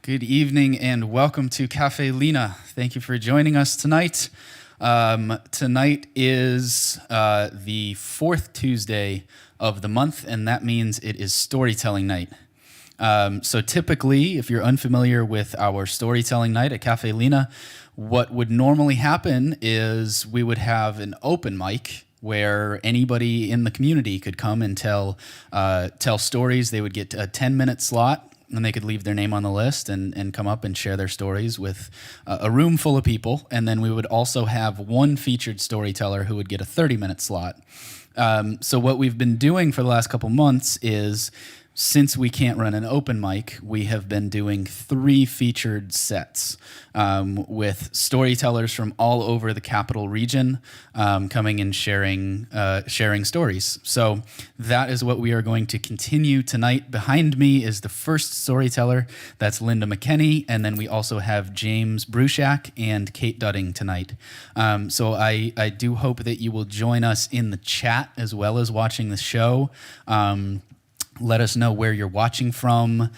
Good evening and welcome to Caffe Lena. Thank you for joining us tonight. Tonight is the fourth Tuesday of the month, and that means it is storytelling night. So typically, if you're unfamiliar with our storytelling night at Caffe Lena, what would normally happen is we would have an open mic where anybody in the community could come and tell stories. They would get a 10-minute slot, and they could leave their name on the list and come up and share their stories with a room full of people. And then we would also have one featured storyteller who would get a 30-minute slot. So what we've been doing for the last couple months is, since we can't run an open mic, we have been doing 3 featured sets with storytellers from all over the capital region coming and sharing stories. So that is what we are going to continue tonight. Behind me is the first storyteller. That's Linda Mckenney. And then we also have James Bruchac and Kate Dudding tonight. So I do hope that you will join us in the chat as well as watching the show. Let us know where you're watching from.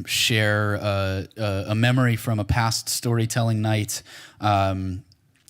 Share a memory from a past storytelling night, and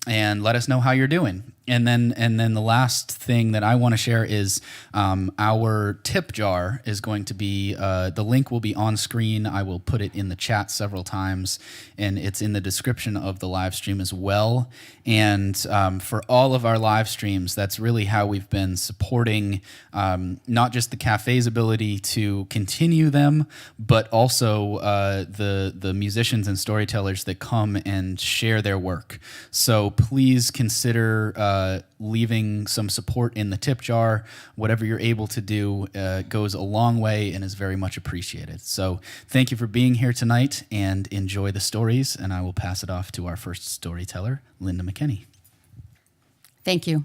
let us know how you're doing. And then the last thing that I want to share is our tip jar is going to be, the link will be on screen. I will put it in the chat several times, and it's in the description of the live stream as well. And for all of our live streams, that's really how we've been supporting not just the cafe's ability to continue them, but also the musicians and storytellers that come and share their work. So please consider leaving some support in the tip jar. Whatever you're able to do goes a long way and is very much appreciated. So thank you for being here tonight, and enjoy the stories, and I will pass it off to our first storyteller, Linda Mckenney. Thank you.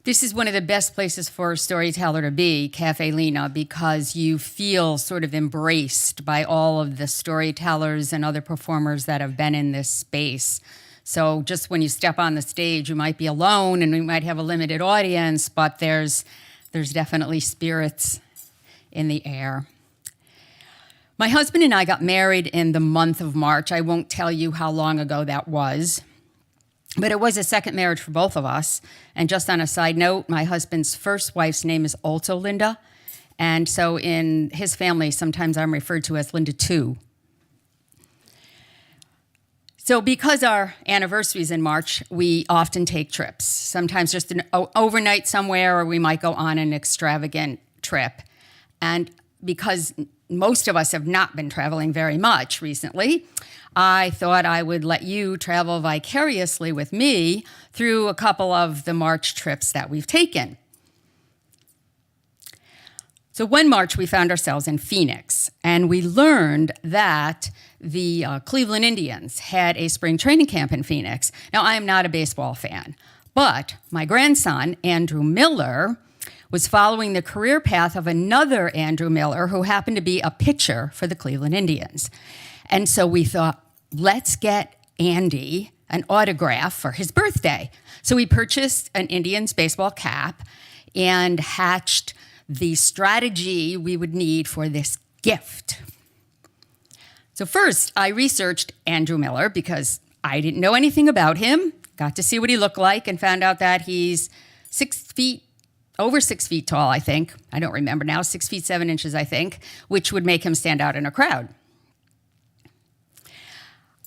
This is one of the best places for a storyteller to be, Caffe Lena, because you feel sort of embraced by all of the storytellers and other performers that have been in this space. So just when you step on the stage, you might be alone and we might have a limited audience, but there's definitely spirits in the air. My husband and I got married in the month of March. I won't tell you how long ago that was, but it was a second marriage for both of us. And just on a side note, my husband's first wife's name is also Linda. And so in his family, sometimes I'm referred to as Linda too. So because our anniversary is in March, we often take trips, sometimes just an overnight somewhere, or we might go on an extravagant trip. And because most of us have not been traveling very much recently, I thought I would let you travel vicariously with me through a couple of the March trips that we've taken. So one March, we found ourselves in Phoenix, and we learned that the Cleveland Indians had a spring training camp in Phoenix. Now, I am not a baseball fan, but my grandson, Andrew Miller, was following the career path of another Andrew Miller who happened to be a pitcher for the Cleveland Indians. And so we thought, let's get Andy an autograph for his birthday. So we purchased an Indians baseball cap and hatched the strategy we would need for this gift. So first, I researched Andrew Miller because I didn't know anything about him, got to see what he looked like, and found out that he's over 6 feet tall, I think. I don't remember now, 6 feet 7 inches, I think, which would make him stand out in a crowd.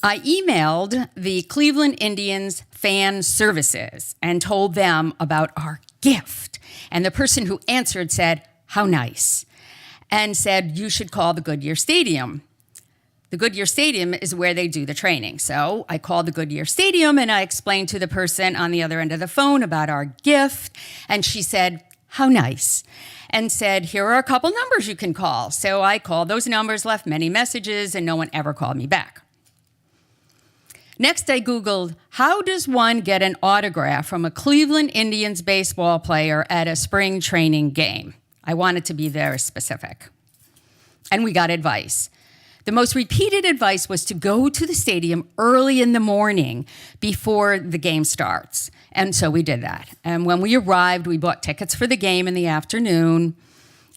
I emailed the Cleveland Indians fan services and told them about our gift. And the person who answered said, "How nice," and said, "You should call the Goodyear Stadium." The Goodyear Stadium is where they do the training. So I called the Goodyear Stadium and I explained to the person on the other end of the phone about our gift. And she said, "How nice," and said, "Here are a couple numbers you can call." So I called those numbers, left many messages, and no one ever called me back. Next, I Googled, how does one get an autograph from a Cleveland Indians baseball player at a spring training game? I wanted to be very specific. And we got advice. The most repeated advice was to go to the stadium early in the morning before the game starts. And so we did that. And when we arrived, we bought tickets for the game in the afternoon.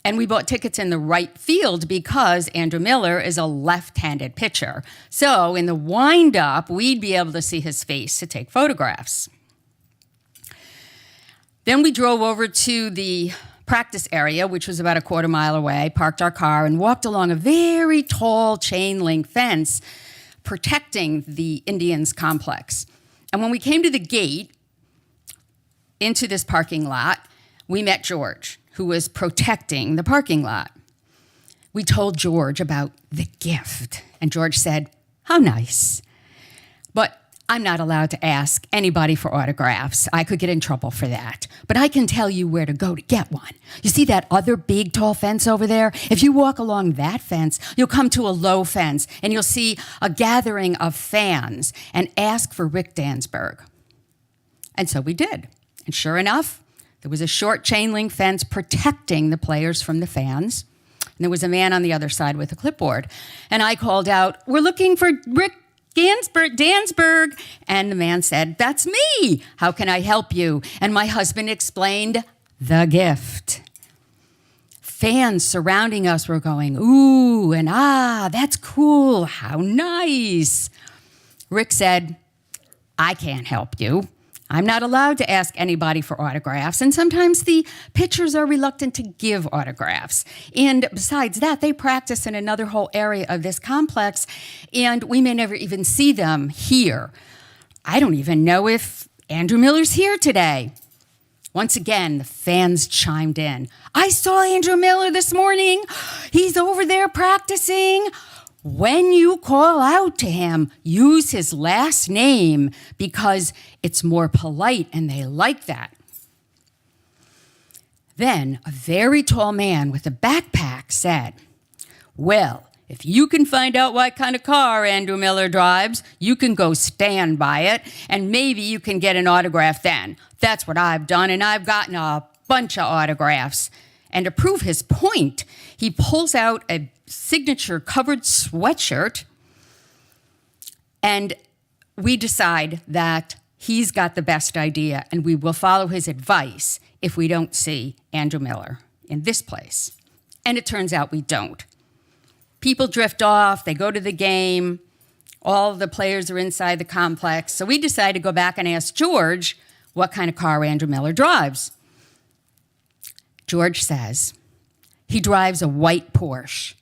And we bought tickets in the right field because Andrew Miller is a left-handed pitcher. So in the wind-up, we'd be able to see his face to take photographs. Then we drove over to the practice area, which was about a quarter mile away, parked our car, and walked along a very tall chain-link fence protecting the Indians complex. And when we came to the gate into this parking lot, we met George, who was protecting the parking lot. We told George about the gift, and George said, "How nice. But I'm not allowed to ask anybody for autographs. I could get in trouble for that. But I can tell you where to go to get one. You see that other big tall fence over there? If you walk along that fence, you'll come to a low fence, and you'll see a gathering of fans, and ask for Rick Dansberg." And so we did. And sure enough, there was a short chain link fence protecting the players from the fans. And there was a man on the other side with a clipboard. And I called out, "We're looking for Rick Dansberg." And the man said, "That's me. How can I help you?" And my husband explained the gift. Fans surrounding us were going, "Ooh, and ah, that's cool. How nice." Rick said, "I can't help you. I'm not allowed to ask anybody for autographs, and sometimes the pitchers are reluctant to give autographs. And besides that, they practice in another whole area of this complex, and we may never even see them here. I don't even know if Andrew Miller's here today." Once again, the fans chimed in. "I saw Andrew Miller this morning. He's over there practicing. When you call out to him, use his last name because it's more polite and they like that." Then a very tall man with a backpack said, "Well, if you can find out what kind of car Andrew Miller drives, you can go stand by it and maybe you can get an autograph then. That's what I've done, and I've gotten a bunch of autographs." And to prove his point, he pulls out a signature-covered sweatshirt, and we decide that he's got the best idea, and we will follow his advice if we don't see Andrew Miller in this place. And it turns out we don't. People drift off, they go to the game, all the players are inside the complex, so we decide to go back and ask George what kind of car Andrew Miller drives. George says he drives a white Porsche.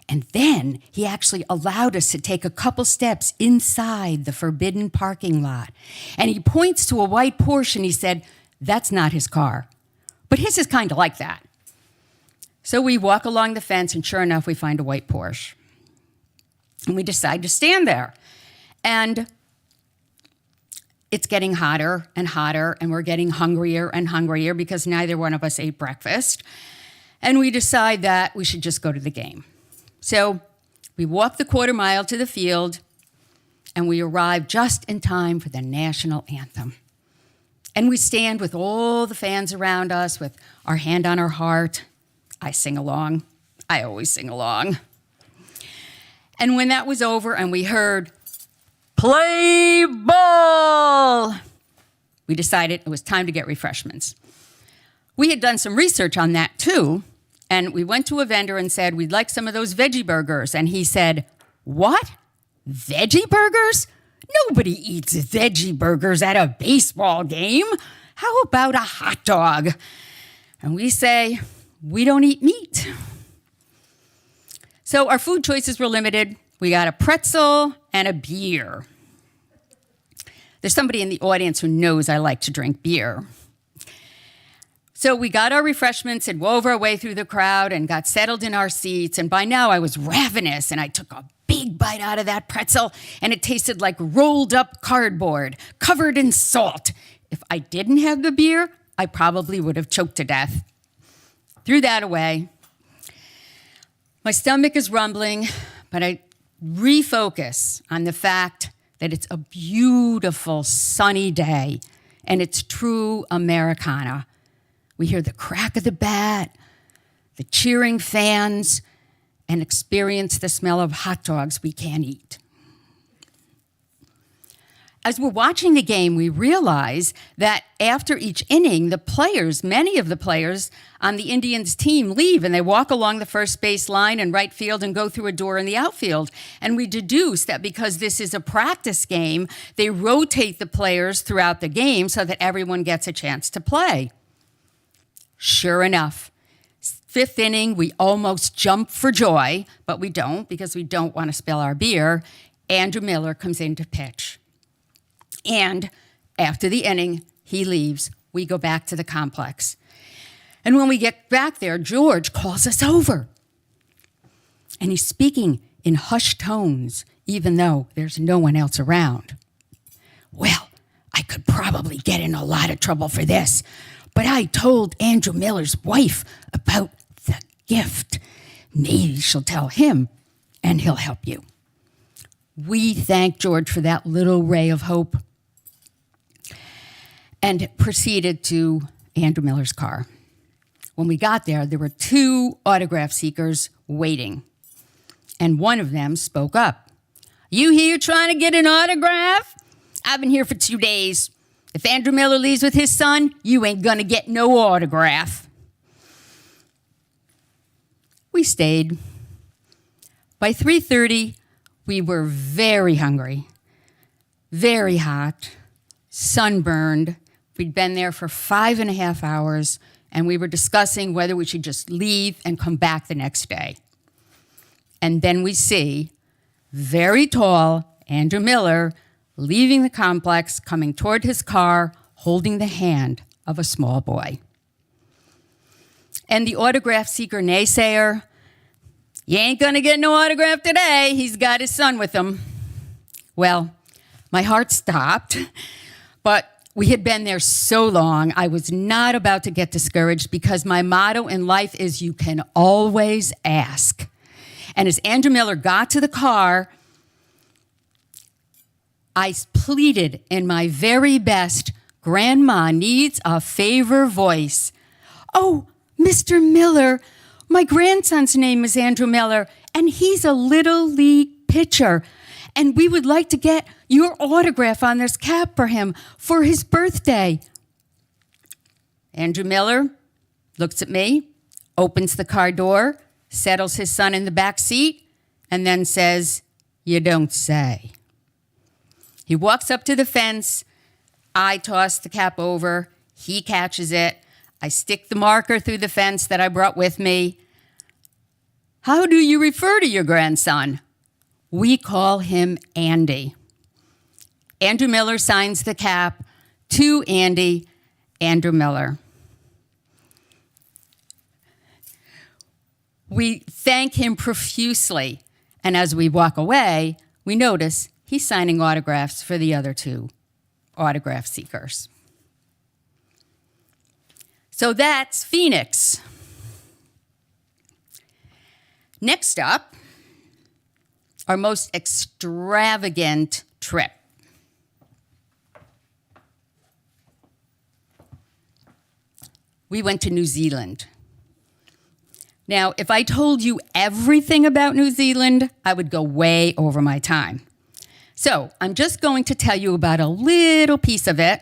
And then he actually allowed us to take a couple steps inside the forbidden parking lot. And he points to a white Porsche and he said, "That's not his car. But his is kind of like that." So we walk along the fence, and sure enough, we find a white Porsche. And we decide to stand there. And it's getting hotter and hotter, and we're getting hungrier and hungrier because neither one of us ate breakfast. And we decide that we should just go to the game. So we walk the quarter mile to the field, and we arrive just in time for the national anthem. And we stand with all the fans around us with our hand on our heart. I sing along. I always sing along. And when that was over and we heard, "Play ball," we decided it was time to get refreshments. We had done some research on that too, and we went to a vendor and said, "We'd like some of those veggie burgers." And he said, "What? Veggie burgers? Nobody eats veggie burgers at a baseball game. How about a hot dog?" And we say, "We don't eat meat." So our food choices were limited. We got a pretzel and a beer. There's somebody in the audience who knows I like to drink beer. So we got our refreshments and wove our way through the crowd and got settled in our seats. And by now I was ravenous, and I took a big bite out of that pretzel, and it tasted like rolled up cardboard covered in salt. If I didn't have the beer, I probably would have choked to death. Threw that away. My stomach is rumbling, but I refocus on the fact that it's a beautiful sunny day, and it's true Americana. We hear the crack of the bat, the cheering fans, and experience the smell of hot dogs we can't eat. as we're watching the game, we realize that after each inning, many of the players on the Indians team leave and they walk along the first base line and right field and go through a door in the outfield. And we deduce that because this is a practice game, they rotate the players throughout the game so that everyone gets a chance to play. Sure enough, fifth inning, we almost jump for joy, but we don't because we don't want to spill our beer. Andrew Miller comes in to pitch. And after the inning, he leaves. We go back to the complex. And when we get back there, George calls us over. And he's speaking in hushed tones, even though there's no one else around. Well, I could probably get in a lot of trouble for this, but I told Andrew Miller's wife about the gift. Maybe she'll tell him, and he'll help you. We thank George for that little ray of hope and proceeded to Andrew Miller's car. When we got there, there were 2 autograph seekers waiting, and one of them spoke up. You here trying to get an autograph? I've been here for 2 days. If Andrew Miller leaves with his son, you ain't gonna get no autograph. We stayed. By 3:30, we were very hungry, very hot, sunburned. We'd been there for 5.5 hours, and we were discussing whether we should just leave and come back the next day. And then we see very tall Andrew Miller leaving the complex, coming toward his car, holding the hand of a small boy. And the autograph seeker naysayer, you ain't gonna get no autograph today. He's got his son with him. Well, my heart stopped, but we had been there so long, I was not about to get discouraged because my motto in life is you can always ask. And as Andrew Miller got to the car, I pleaded in my very best grandma needs a favor voice. Oh, Mr. Miller, my grandson's name is Andrew Miller, and he's a little league pitcher. And we would like to get your autograph on this cap for him for his birthday. Andrew Miller looks at me, opens the car door, settles his son in the back seat, and then says, you don't say. He walks up to the fence. I toss the cap over. He catches it. I stick the marker through the fence that I brought with me. How do you refer to your grandson? We call him Andy. Andrew Miller signs the cap to Andy, Andrew Miller. We thank him profusely, and as we walk away, we notice he's signing autographs for the other 2 autograph seekers. So that's Phoenix. Next up, our most extravagant trip. We went to New Zealand. Now, if I told you everything about New Zealand, I would go way over my time. So I'm just going to tell you about a little piece of it.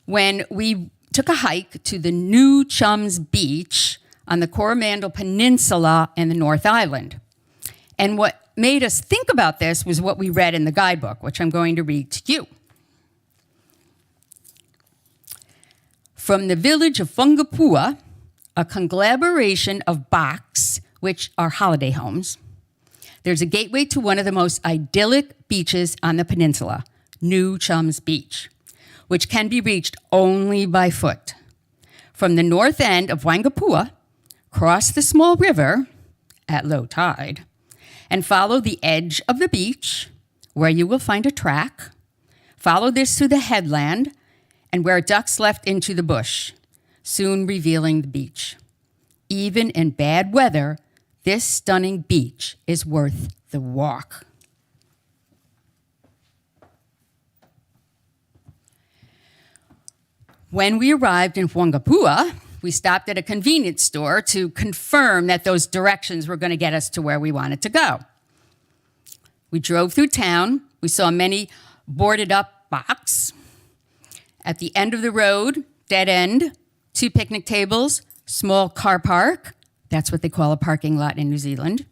When we took a hike to the New Chums Beach on the Coromandel Peninsula in the North Island. And what made us think about this was what we read in the guidebook, which I'm going to read to you. From the village of Whangapua, a conglomeration of baks, which are holiday homes, there's a gateway to one of the most idyllic beaches on the peninsula, New Chums Beach, which can be reached only by foot. From the north end of Whangapua, cross the small river at low tide, and follow the edge of the beach, where you will find a track. Follow this to the headland, and where it ducks left into the bush, soon revealing the beach. Even in bad weather, this stunning beach is worth the walk. When we arrived in Whangapua, we stopped at a convenience store to confirm that those directions were going to get us to where we wanted to go. We drove through town. We saw many boarded up box. At the end of the road, dead end, 2 picnic tables, small car park. That's what they call a parking lot in New Zealand.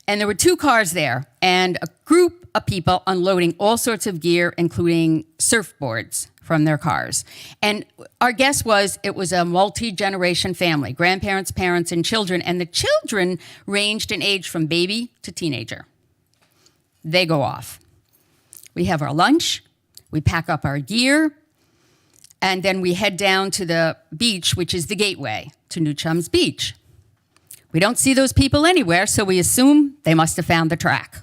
And there were 2 cars there and a group of people unloading all sorts of gear, including surfboards from their cars. And our guess was it was a multi-generation family, grandparents, parents, and children. And the children ranged in age from baby to teenager. They go off. We have our lunch. We pack up our gear. And then we head down to the beach, which is the gateway to New Chums Beach. We don't see those people anywhere, so we assume they must have found the track.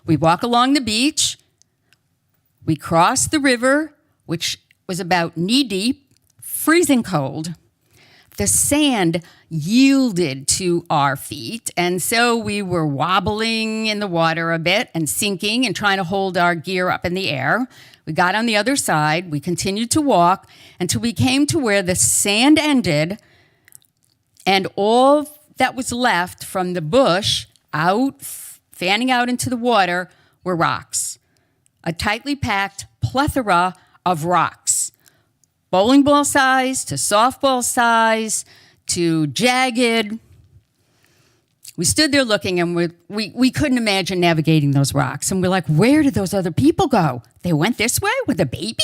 We walk along the beach. We cross the river, which was about knee-deep, freezing cold. The sand yielded to our feet, and so we were wobbling in the water a bit and sinking and trying to hold our gear up in the air. We got on the other side. We continued to walk until we came to where the sand ended, and all that was left from the bush out, fanning out into the water, were rocks. A tightly packed plethora of rocks. Bowling ball size to softball size to jagged. We stood there looking, and we couldn't imagine navigating those rocks. And we're like, where did those other people go? They went this way with a baby?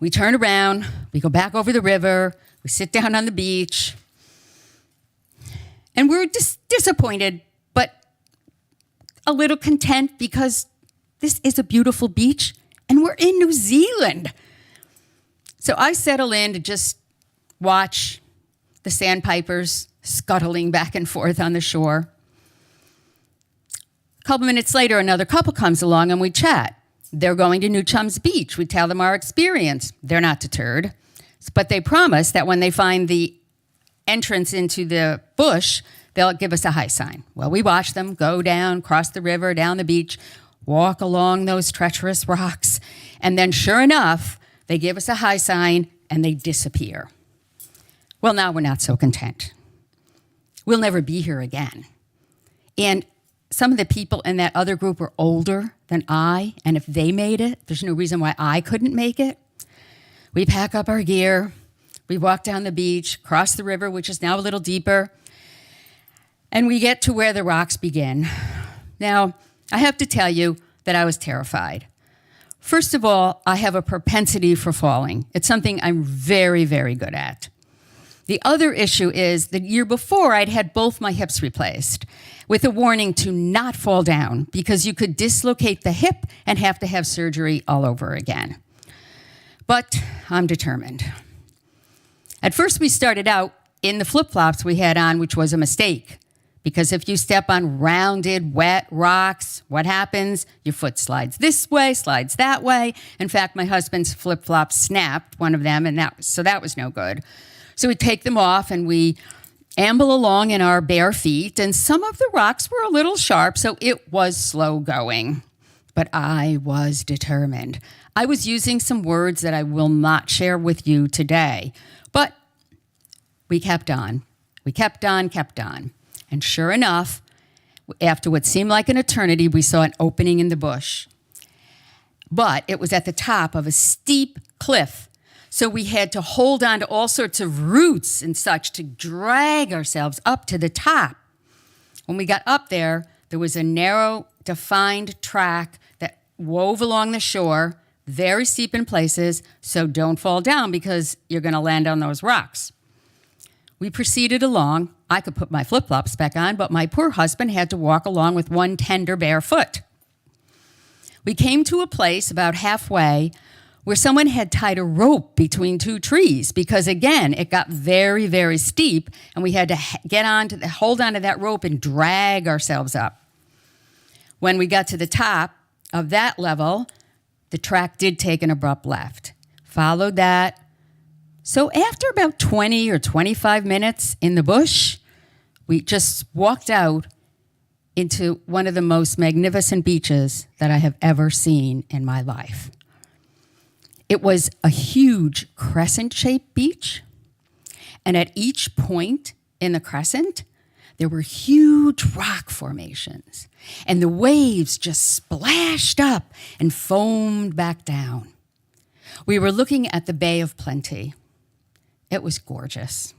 We turn around. We go back over the river. We sit down on the beach. And we're just disappointed, but a little content because this is a beautiful beach, and we're in New Zealand. So I settle in to just watch the sandpipers scuttling back and forth on the shore. A couple minutes later, another couple comes along and we chat. They're going to New Chums Beach. We tell them our experience. They're not deterred, but they promise that when they find the entrance into the bush, they'll give us a high sign. Well, we watch them go down, cross the river, down the beach, walk along those treacherous rocks, and then sure enough, they give us a high sign and they disappear. Well, now we're not so content. We'll never be here again. And some of the people in that other group were older than I, and if they made it, there's no reason why I couldn't make it. We pack up our gear, we walk down the beach, cross the river, which is now a little deeper, and we get to where the rocks begin. Now, I have to tell you that I was terrified. First of all, I have a propensity for falling. It's something I'm very, very good at. The other issue is the year before, I'd had both my hips replaced with a warning to not fall down because you could dislocate the hip and have to have surgery all over again. But I'm determined. At first, we started out in the flip-flops we had on, which was a mistake. Because if you step on rounded, wet rocks, what happens? Your foot slides this way, slides that way. In fact, my husband's flip-flop snapped, one of them, and that was no good. So we take them off and we amble along in our bare feet, and some of the rocks were a little sharp, so it was slow going. But I was determined. I was using some words that I will not share with you today, but we kept on. We kept on. And sure enough, after what seemed like an eternity, we saw an opening in the bush. But it was at the top of a steep cliff. So we had to hold on to all sorts of roots and such to drag ourselves up to the top. When we got up there, there was a narrow, defined track that wove along the shore, very steep in places, so don't fall down because you're going to land on those rocks. We proceeded along. I could put my flip-flops back on, but my poor husband had to walk along with one tender bare foot. We came to a place about halfway where someone had tied a rope between 2 trees because, again, it got very, very steep, and we had to hold on to that rope and drag ourselves up. When we got to the top of that level, the track did take an abrupt left. Followed that. So after about 20 or 25 minutes in the bush, we just walked out into one of the most magnificent beaches that I have ever seen in my life. It was a huge crescent-shaped beach, and at each point in the crescent, there were huge rock formations, and the waves just splashed up and foamed back down. We were looking at the Bay of Plenty. It was gorgeous.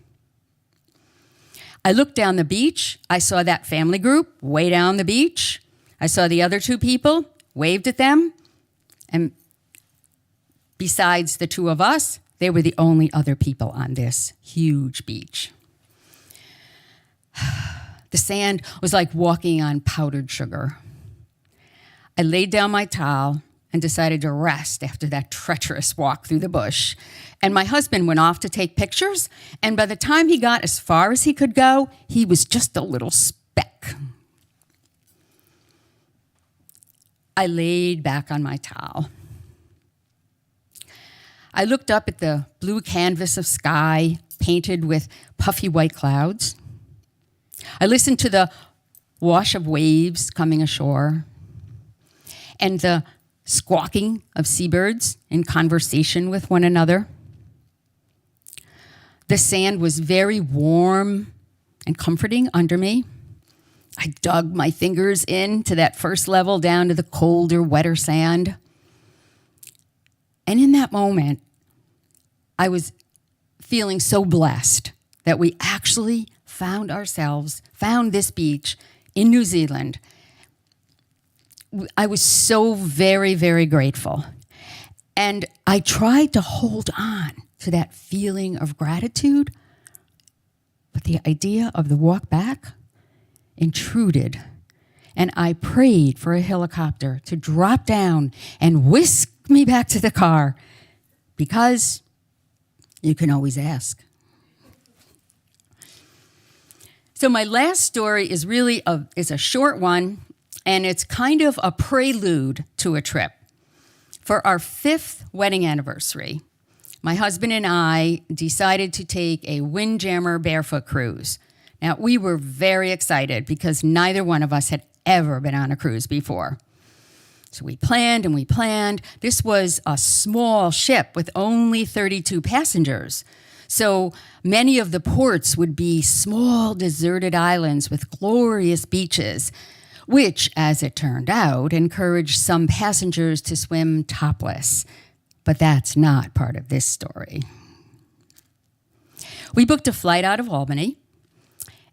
I looked down the beach. I saw that family group way down the beach. I saw the other two people, waved at them, and besides the two of us, they were the only other people on this huge beach. The sand was like walking on powdered sugar. I laid down my towel and decided to rest after that treacherous walk through the bush. And my husband went off to take pictures, and by the time he got as far as he could go, he was just a little speck. I laid back on my towel. I looked up at the blue canvas of sky painted with puffy white clouds. I listened to the wash of waves coming ashore and the squawking of seabirds in conversation with one another. The sand was very warm and comforting under me. I dug my fingers into that first level down to the colder, wetter sand. And in that moment, I was feeling so blessed that we actually found this beach in New Zealand. I was so very, very grateful. And I tried to hold on to that feeling of gratitude, but the idea of the walk back intruded, and I prayed for a helicopter to drop down and whisk me back to the car, because you can always ask. So my last story is really a short one, and it's kind of a prelude to a trip. For our 5th wedding anniversary, my husband and I decided to take a Windjammer Barefoot Cruise. Now, we were very excited because neither one of us had ever been on a cruise before. So we planned and we planned. This was a small ship with only 32 passengers. So many of the ports would be small deserted islands with glorious beaches, which, as it turned out, encouraged some passengers to swim topless. But that's not part of this story. We booked a flight out of Albany,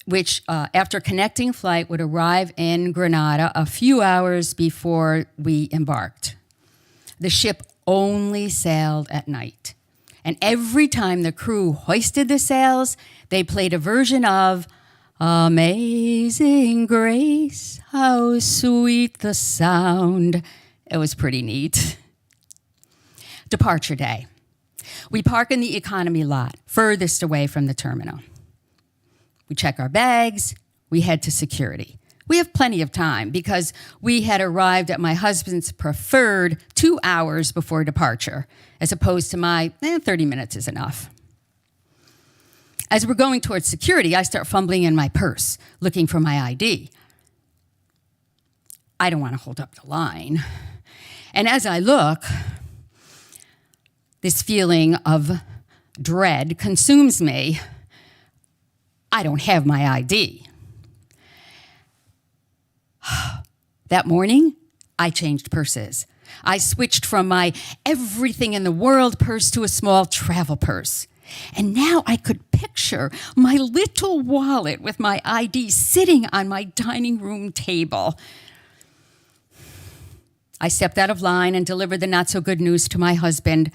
which, after connecting flight, would arrive in Grenada a few hours before we embarked. The ship only sailed at night. And every time the crew hoisted the sails, they played a version of Amazing Grace, how sweet the sound. It was pretty neat. Departure day. We park in the economy lot, furthest away from the terminal. We check our bags, we head to security. We have plenty of time because we had arrived at my husband's preferred 2 hours before departure, as opposed to my 30 minutes is enough. As we're going towards security, I start fumbling in my purse, looking for my ID. I don't want to hold up the line. And as I look, this feeling of dread consumes me. I don't have my ID. That morning, I changed purses. I switched from my everything in the world purse to a small travel purse. And now I could picture my little wallet with my ID sitting on my dining room table. I stepped out of line and delivered the not-so-good news to my husband.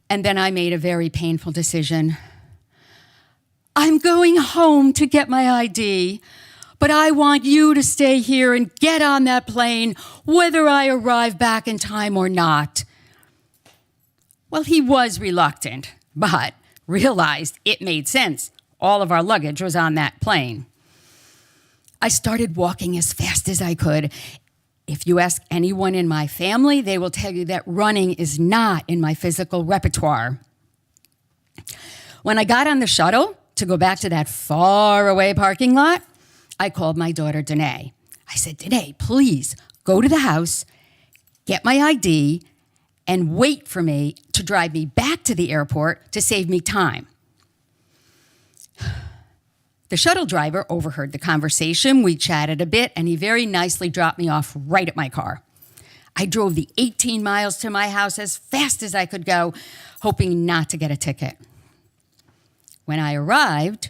And then I made a very painful decision. I'm going home to get my ID, but I want you to stay here and get on that plane, whether I arrive back in time or not. Well, he was reluctant, but realized it made sense. All of our luggage was on that plane. I started walking as fast as I could. If you ask anyone in my family, they will tell you that running is not in my physical repertoire. When I got on the shuttle to go back to that far-away parking lot, I called my daughter, Danae. I said, Danae, please go to the house, get my ID, and wait for me to drive me back to the airport to save me time. The shuttle driver overheard the conversation. We chatted a bit, and he very nicely dropped me off right at my car. I drove the 18 miles to my house as fast as I could go, hoping not to get a ticket. When I arrived,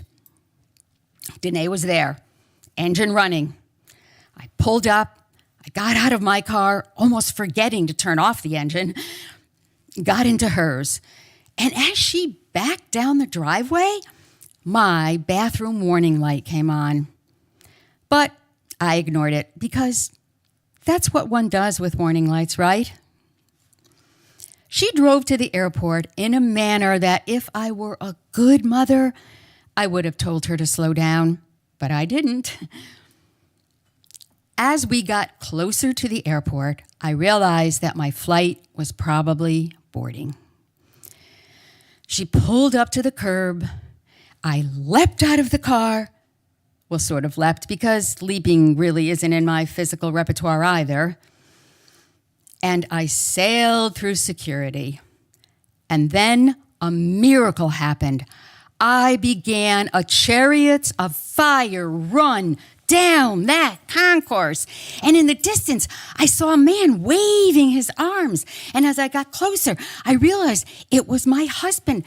Danae was there, engine running. I pulled up, I got out of my car, almost forgetting to turn off the engine, got into hers. And as she backed down the driveway, my bathroom warning light came on. But I ignored it because that's what one does with warning lights, right? She drove to the airport in a manner that if I were a good mother, I would have told her to slow down, but I didn't. As we got closer to the airport, I realized that my flight was probably boarding. She pulled up to the curb. I leapt out of the car. Well, sort of leapt, because leaping really isn't in my physical repertoire either. And I sailed through security. And then a miracle happened. I began a Chariots of Fire run down that concourse. And in the distance, I saw a man waving his arms. And as I got closer, I realized it was my husband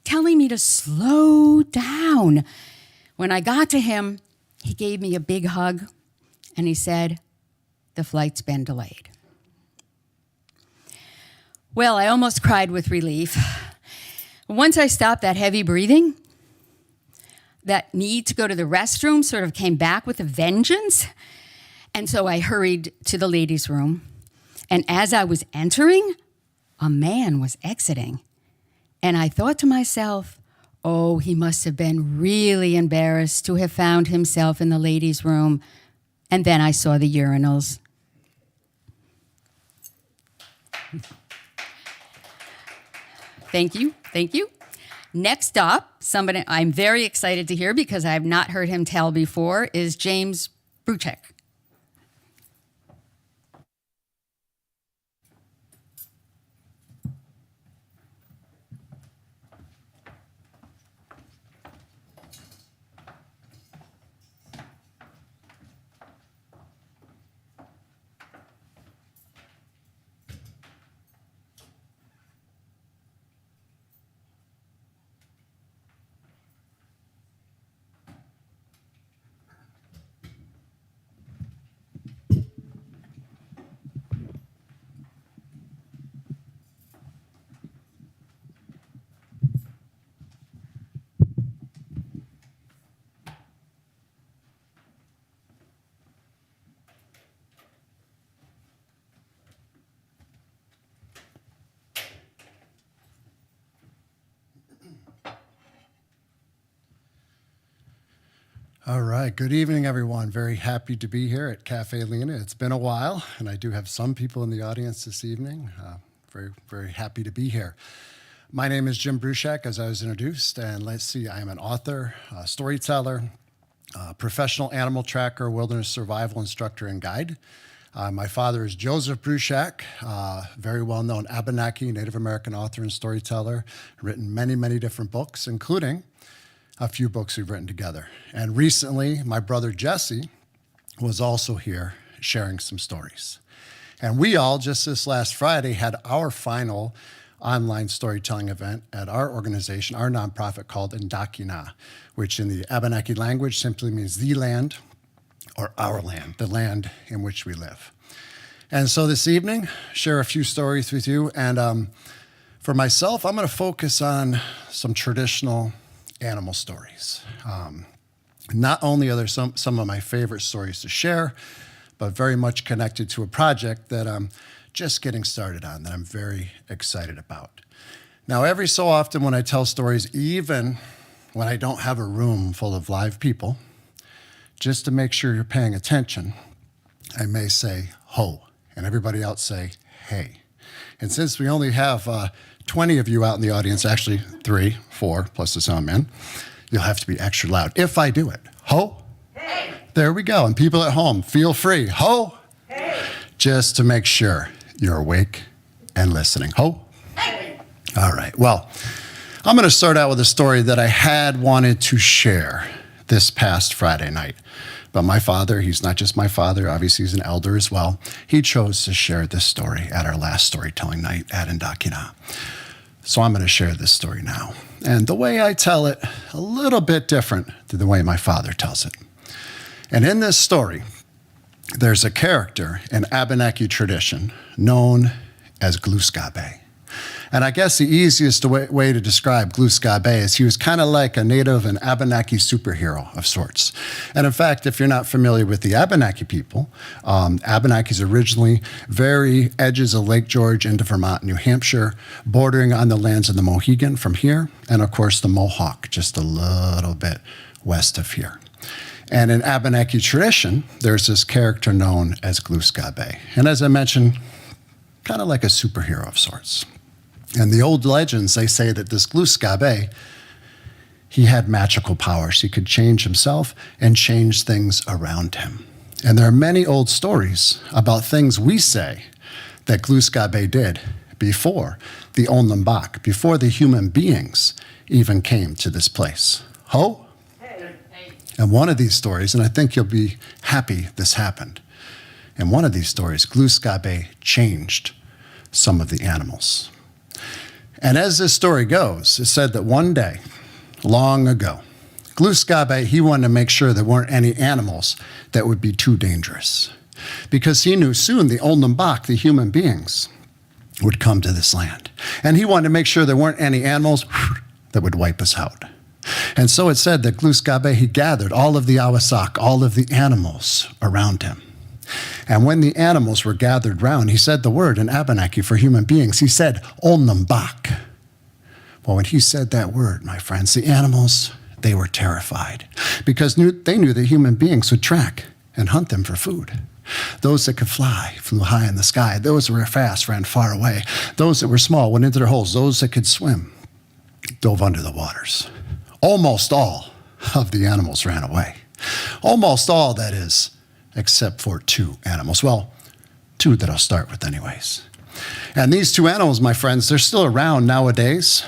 telling me to slow down. When I got to him, he gave me a big hug, and he said, "The flight's been delayed." Well, I almost cried with relief. Once I stopped that heavy breathing, that need to go to the restroom sort of came back with a vengeance. And so I hurried to the ladies' room. And as I was entering, a man was exiting. And I thought to myself, oh, he must have been really embarrassed to have found himself in the ladies' room. And then I saw the urinals. Thank you. Next up, somebody I'm very excited to hear because I have not heard him tell before is James Bruchac. All right, good evening, everyone. Very happy to be here at Caffe Lena. It's been a while, and I do have some people in the audience this evening. Very happy to be here. My name is Jim Bruchac, as I was introduced, and let's see, I am an author, storyteller, professional animal tracker, wilderness survival instructor, and guide. My father is Joseph Bruchac, very well-known Abenaki Native American author and storyteller, written many different books, including a few books we've written together. And recently, my brother Jesse was also here sharing some stories. And we all, just this last Friday, had our final online storytelling event at our organization, our nonprofit called Ndakina, which in the Abenaki language simply means the land or our land, the land in which we live. And so this evening, share a few stories with you. And for myself, I'm going to focus on some traditional animal stories. Not only are there some of my favorite stories to share, but very much connected to a project that I'm just getting started on that I'm very excited about. Now, every so often when I tell stories, even when I don't have a room full of live people, just to make sure you're paying attention, I may say, ho, and everybody else say, hey. And since we only have 20 of you out in the audience, actually 3, 4, plus the sound man, you'll have to be extra loud if I do it. Ho, hey. There we go. And people at home, feel free. Ho, hey. Just to make sure you're awake and listening. Ho, hey. All right. Well, I'm going to start out with a story that I had wanted to share this past Friday night. But my father, he's not just my father, obviously he's an elder as well. He chose to share this story at our last storytelling night at Adirondack. So I'm going to share this story now. And the way I tell it, a little bit different than the way my father tells it. And in this story, there's a character in Abenaki tradition known as Gluskabe. And I guess the easiest way to describe Gluskabe is he was kind of like a native and Abenaki superhero of sorts. And in fact, if you're not familiar with the Abenaki people, Abenaki is originally very edges of Lake George into Vermont, New Hampshire, bordering on the lands of the Mohegan from here, and of course the Mohawk just a little bit west of here. And in Abenaki tradition, there's this character known as Gluskabe. And as I mentioned, kind of like a superhero of sorts. And the old legends, they say that this Gluskabe, he had magical powers. He could change himself and change things around him. And there are many old stories about things we say that Gluskabe did before the Onlambak, before the human beings even came to this place. Ho? Hey. And one of these stories, and I think you'll be happy this happened, in one of these stories, Gluskabe changed some of the animals. And as this story goes, it said that one day, long ago, Gluskabe, he wanted to make sure there weren't any animals that would be too dangerous. Because he knew soon the Onlambak, the human beings, would come to this land. And he wanted to make sure there weren't any animals that would wipe us out. And so it said that Gluskabe, he gathered all of the Awasak, all of the animals around him. And when the animals were gathered round, he said the word in Abenaki for human beings. He said, Onlambak. Well, when he said that word, my friends, the animals, they were terrified because they knew that human beings would track and hunt them for food. Those that could fly flew high in the sky. Those that were fast ran far away. Those that were small went into their holes. Those that could swim dove under the waters. Almost all of the animals ran away. Almost all, that is, except for two animals. Well, two that I'll start with anyways. And these two animals, my friends, they're still around nowadays,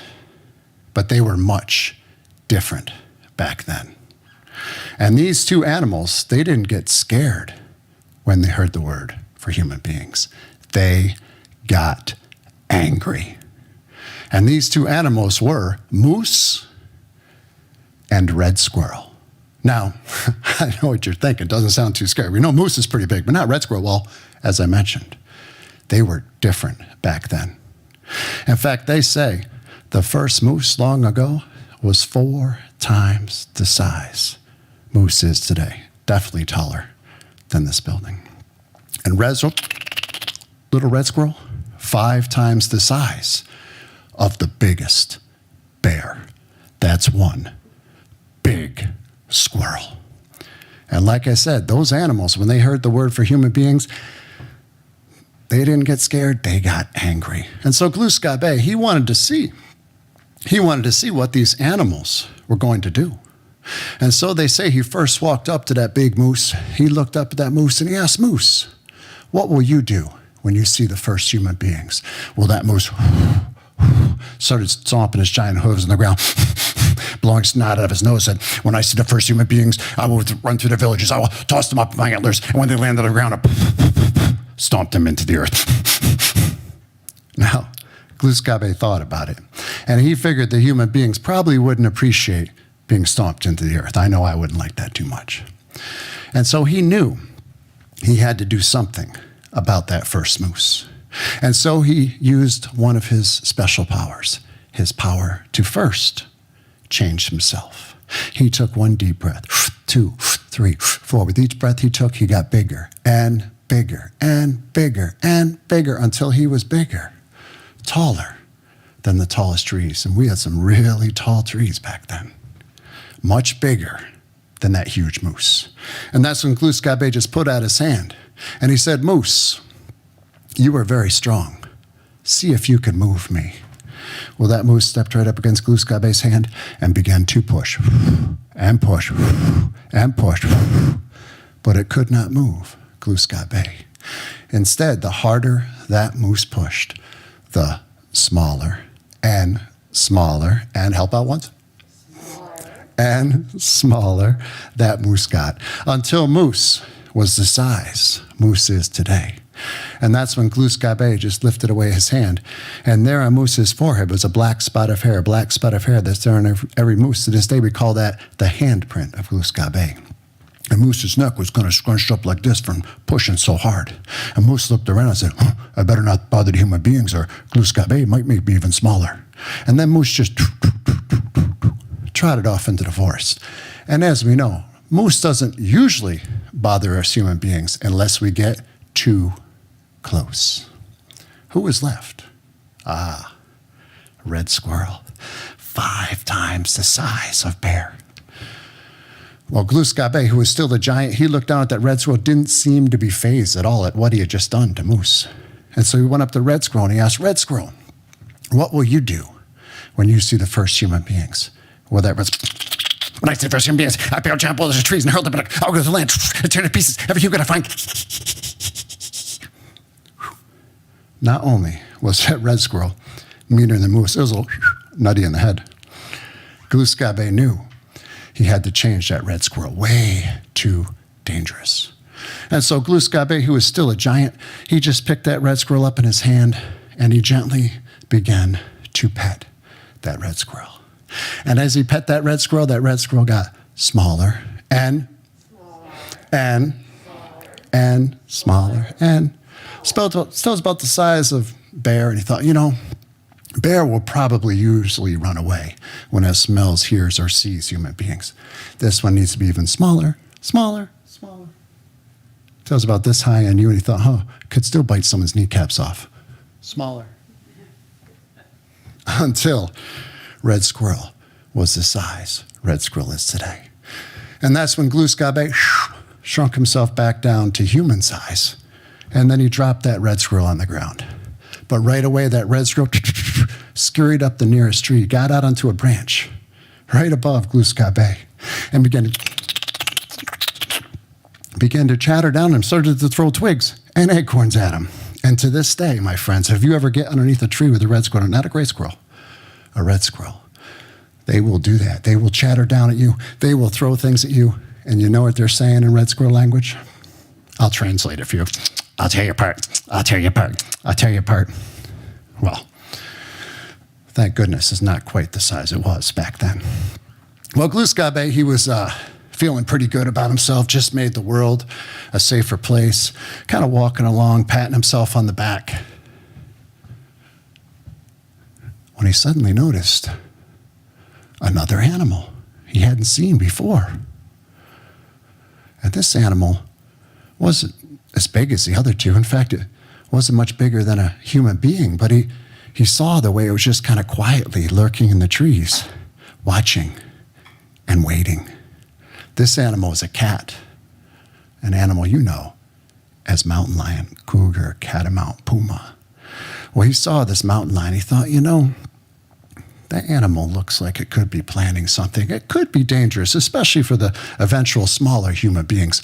but they were much different back then. And these two animals, they didn't get scared when they heard the word for human beings. They got angry. And these two animals were moose and red squirrel. Now, I know what you're thinking. It doesn't sound too scary. We know moose is pretty big, but not red squirrel. Well, as I mentioned, they were different back then. In fact, they say the first moose long ago was 4 times the size moose is today. Definitely taller than this building. And little red squirrel, 5 times the size of the biggest bear. That's one big squirrel. And like I said, those animals, when they heard the word for human beings, they didn't get scared, they got angry. And so Gluskabe, he wanted to see what these animals were going to do. And so they say he first walked up to that big moose. He looked up at that moose and he asked, Moose, what will you do when you see the first human beings? Well, that moose started stomping his giant hooves on the ground, blowing snot out of his nose, said, when I see the first human beings, I will run through the villages. I will toss them up with my antlers. And when they land on the ground, I stomp them into the earth. Now, Gluskabe thought about it. And he figured the human beings probably wouldn't appreciate being stomped into the earth. I know I wouldn't like that too much. And so he knew he had to do something about that first moose. And so he used one of his special powers, his power to first change himself. He took one deep breath, 2, 3, 4. With each breath he took, he got bigger and bigger and bigger and bigger until he was bigger, taller than the tallest trees. And we had some really tall trees back then, much bigger than that huge moose. And that's when Gluskabe just put out his hand and he said, Moose, you are very strong. See if you can move me. Well, that moose stepped right up against Gluskabe's hand and began to push and push and push, but it could not move Gluskabe. Instead, the harder that moose pushed, the smaller and smaller, and help out once. And smaller that moose got, until moose was the size moose is today. And that's when Glus Gabe just lifted away his hand. And there on Moose's forehead was a black spot of hair that's there on every moose. To this day, we call that the handprint of Glus Gabe. And Moose's neck was kind of scrunched up like this from pushing so hard. And Moose looked around and said, I better not bother the human beings or Glus Gabe might make me even smaller. And then Moose just trotted off into the forest. And as we know, Moose doesn't usually bother us human beings unless we get too close. Who was left? Red squirrel, 5 times the size of bear. Well, Glus Gabe, who was still the giant, he looked down at that red squirrel, didn't seem to be fazed at all at what he had just done to Moose. And so he went up to Red Squirrel and he asked, Red Squirrel, what will you do when you see the first human beings? Well, that Red Squirrel, when I see the first human beings, I pick up giant boulders of trees and hurl them back. I'll go to the land and tear to pieces. Everything you're going to find. Not only was that Red Squirrel meaner than Moose, it was a little nutty in the head. Glus Gabe knew he had to change that red squirrel. Way too dangerous. And so Glus Gabe, who was still a giant, he just picked that red squirrel up in his hand and he gently began to pet that red squirrel. And as he pet that red squirrel got smaller and smaller and still was about the size of bear. And he thought, bear will probably usually run away when it smells, hears, or sees human beings. This one needs to be even smaller. Till it was about this high on you, and he thought, could still bite someone's kneecaps off. Smaller. Until Red Squirrel was the size Red Squirrel is today. And that's when Glus Gabe shrunk himself back down to human size, and then he dropped that Red Squirrel on the ground. But right away, that red squirrel scurried up the nearest tree, got out onto a branch right above Glus Gabe, and began to chatter down and started to throw twigs and acorns at him. And to this day, my friends, if you ever get underneath a tree with a red squirrel, not a gray squirrel, a red squirrel, they will do that. They will chatter down at you. They will throw things at you. And you know what they're saying in red squirrel language? I'll translate it for you. I'll tear you apart. I'll tear you apart. I'll tear you apart. Well, thank goodness it's not quite the size it was back then. Well, Glus Gabe, he was feeling pretty good about himself, just made the world a safer place, kind of walking along, patting himself on the back, when he suddenly noticed another animal he hadn't seen before. And this animal wasn't as big as the other two. In fact, it wasn't much bigger than a human being, but he saw the way it was just kind of quietly lurking in the trees, watching and waiting. This animal is a cat, an animal you know as mountain lion, cougar, catamount, puma. Well, he saw this mountain lion. He thought, that animal looks like it could be planning something. It could be dangerous, especially for the eventual smaller human beings.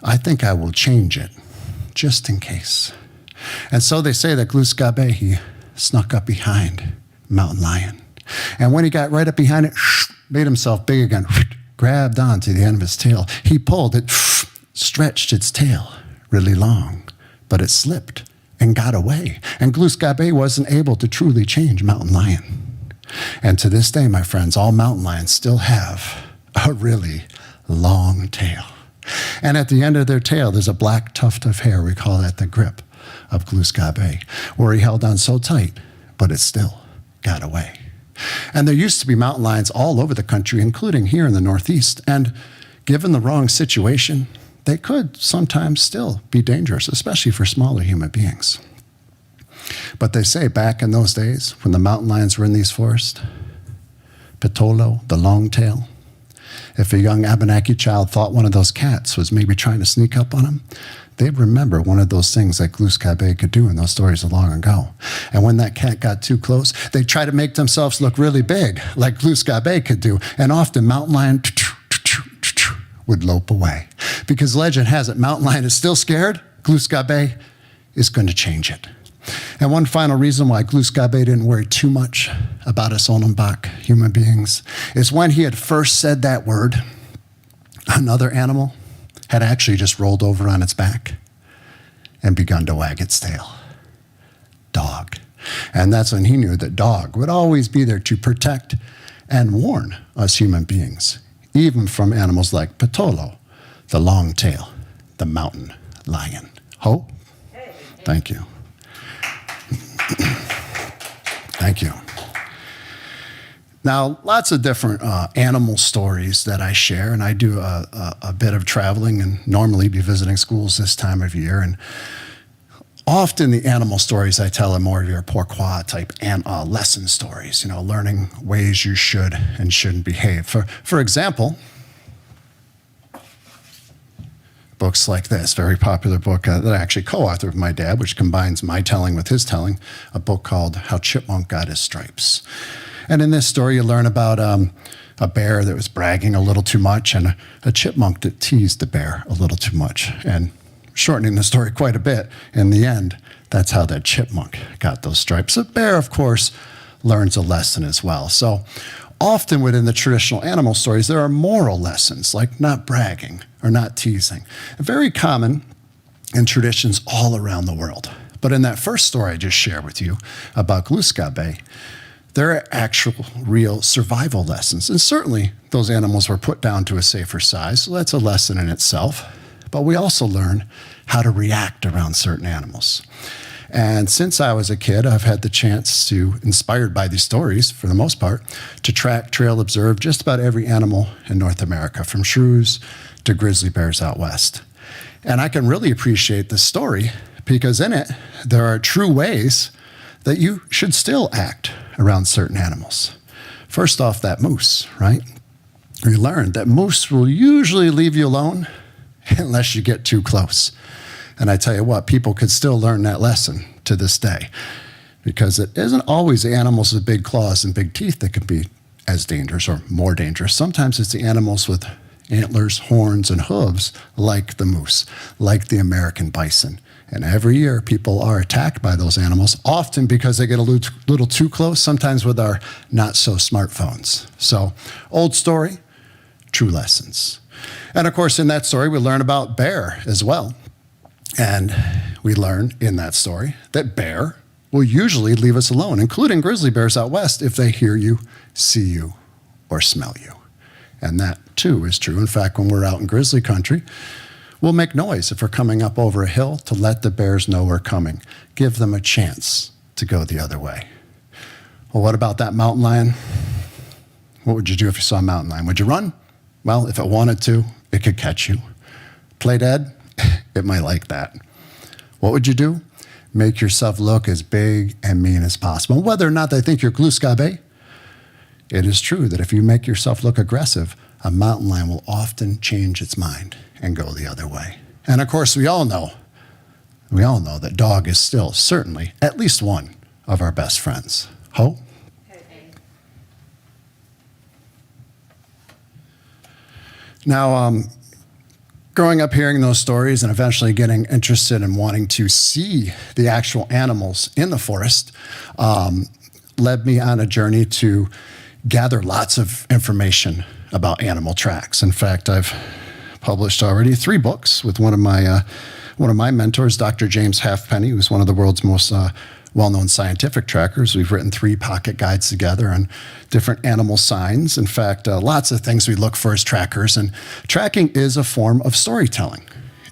I think I will change it, just in case. And so they say that Glus Gabe, he snuck up behind Mountain Lion. And when he got right up behind it, made himself big again, grabbed onto the end of his tail. He pulled it, stretched its tail really long, but it slipped and got away. And Glus Gabe wasn't able to truly change Mountain Lion. And to this day, my friends, all mountain lions still have a really long tail. And at the end of their tail, there's a black tuft of hair. We call that the grip of Glus Gabe, where he held on so tight, but it still got away. And there used to be mountain lions all over the country, including here in the Northeast. And given the wrong situation, they could sometimes still be dangerous, especially for smaller human beings. But they say back in those days, when the mountain lions were in these forests, Pitolo, the long tail, if a young Abenaki child thought one of those cats was maybe trying to sneak up on him, they'd remember one of those things that Glus Gabe could do in those stories of long ago. And when that cat got too close, they'd try to make themselves look really big, like Glus Gabe could do. And often mountain lion would lope away. Because legend has it, mountain lion is still scared. Glus Gabe is going to change it. And one final reason why Gluskabe didn't worry too much about us Oldenbach human beings is when he had first said that word, another animal had actually just rolled over on its back and begun to wag its tail. Dog. And that's when he knew that dog would always be there to protect and warn us human beings, even from animals like Patolo, the long tail, the mountain lion. Ho? Thank you. Thank you. Now, lots of different animal stories that I share, and I do a bit of traveling and normally be visiting schools this time of year. And often the animal stories I tell are more of your pourquoi type and lesson stories, learning ways you should and shouldn't behave. For example, books like this, very popular book that I actually co-authored with my dad, which combines my telling with his telling, a book called How Chipmunk Got His Stripes. And in this story, you learn about a bear that was bragging a little too much and a chipmunk that teased the bear a little too much. And shortening the story quite a bit, in the end, that's how that chipmunk got those stripes. The bear, of course, learns a lesson as well. So often within the traditional animal stories, there are moral lessons like not bragging or not teasing. Very common in traditions all around the world. But in that first story I just shared with you about Gluskabe, there are actual, real survival lessons. And certainly those animals were put down to a safer size, so that's a lesson in itself. But we also learn how to react around certain animals. And since I was a kid, I've had the chance to, inspired by these stories for the most part, to track, trail, observe just about every animal in North America, from shrews to grizzly bears out west. And I can really appreciate this story because in it, there are true ways that you should still act around certain animals. First off, that moose, right? We learned that moose will usually leave you alone unless you get too close. And I tell you what, people could still learn that lesson to this day because it isn't always the animals with big claws and big teeth that can be as dangerous or more dangerous. Sometimes it's the animals with antlers, horns, and hooves like the moose, like the American bison. And every year, people are attacked by those animals, often because they get a little too close, sometimes with our not-so-smartphones. So, old story, true lessons. And of course, in that story, we learn about bear as well. And we learn in that story that bear will usually leave us alone, including grizzly bears out west, if they hear you, see you, or smell you. And that, too, is true. In fact, when we're out in grizzly country, we'll make noise if we're coming up over a hill to let the bears know we're coming. Give them a chance to go the other way. Well, what about that mountain lion? What would you do if you saw a mountain lion? Would you run? Well, if it wanted to, it could catch you. Play dead? It might like that. What would you do? Make yourself look as big and mean as possible. Whether or not they think you're Gluskabe, it is true that if you make yourself look aggressive, a mountain lion will often change its mind and go the other way. And of course, we all know that dog is still certainly at least one of our best friends. Ho? Now, growing up hearing those stories and eventually getting interested in wanting to see the actual animals in the forest led me on a journey to gather lots of information about animal tracks. In fact, I've published already 3 books with one of my mentors, Dr. James Halfpenny, who's one of the world's most well-known scientific trackers. We've written 3 pocket guides together on different animal signs. In fact, lots of things we look for as trackers, and tracking is a form of storytelling.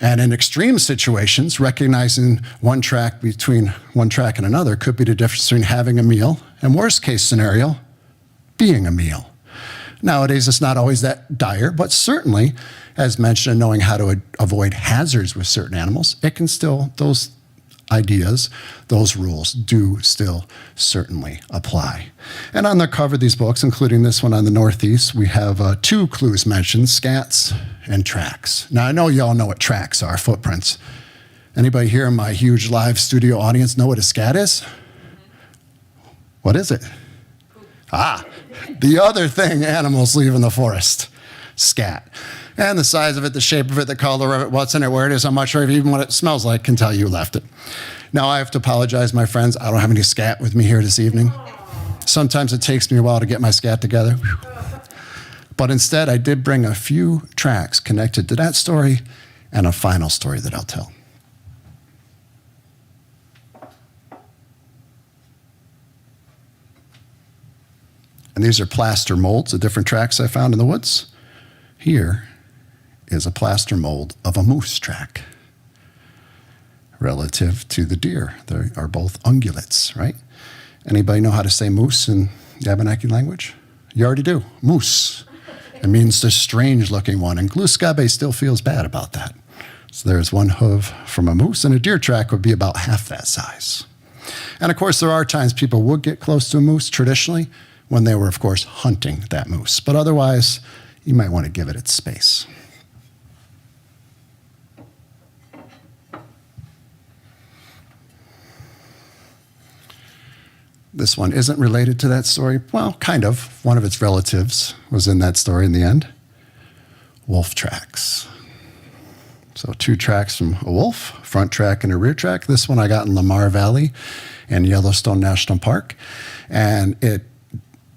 And in extreme situations, recognizing one track between one track and another could be the difference between having a meal and, worst case scenario, being a meal. Nowadays, it's not always that dire, but certainly, as mentioned, knowing how to avoid hazards with certain animals, it can still, those ideas, those rules do still certainly apply. And on the cover of these books, including this one on the Northeast, we have 2 clues mentioned, scats and tracks. Now, I know you all know what tracks are, footprints. Anybody here in my huge live studio audience know what a scat is? What is it? The other thing animals leave in the forest, scat. And the size of it, the shape of it, the color of it, what's in it, where it is, I'm not sure if even what it smells like can tell you left it. Now I have to apologize, my friends. I don't have any scat with me here this evening. Sometimes it takes me a while to get my scat together. But instead, I did bring a few tracks connected to that story and a final story that I'll tell. And these are plaster molds of different tracks I found in the woods. Here is a plaster mold of a moose track relative to the deer. They are both ungulates, right? Anybody know how to say moose in the Abenaki language? You already do. Moose. It means the strange-looking one, and Gluskabe still feels bad about that. So there's one hoof from a moose, and a deer track would be about half that size. And of course, there are times people would get close to a moose traditionally when they were, of course, hunting that moose. But otherwise, you might want to give it its space. This one isn't related to that story. Well, kind of. One of its relatives was in that story in the end. Wolf tracks. So 2 tracks from a wolf, front track and a rear track. This one I got in Lamar Valley and Yellowstone National Park. And it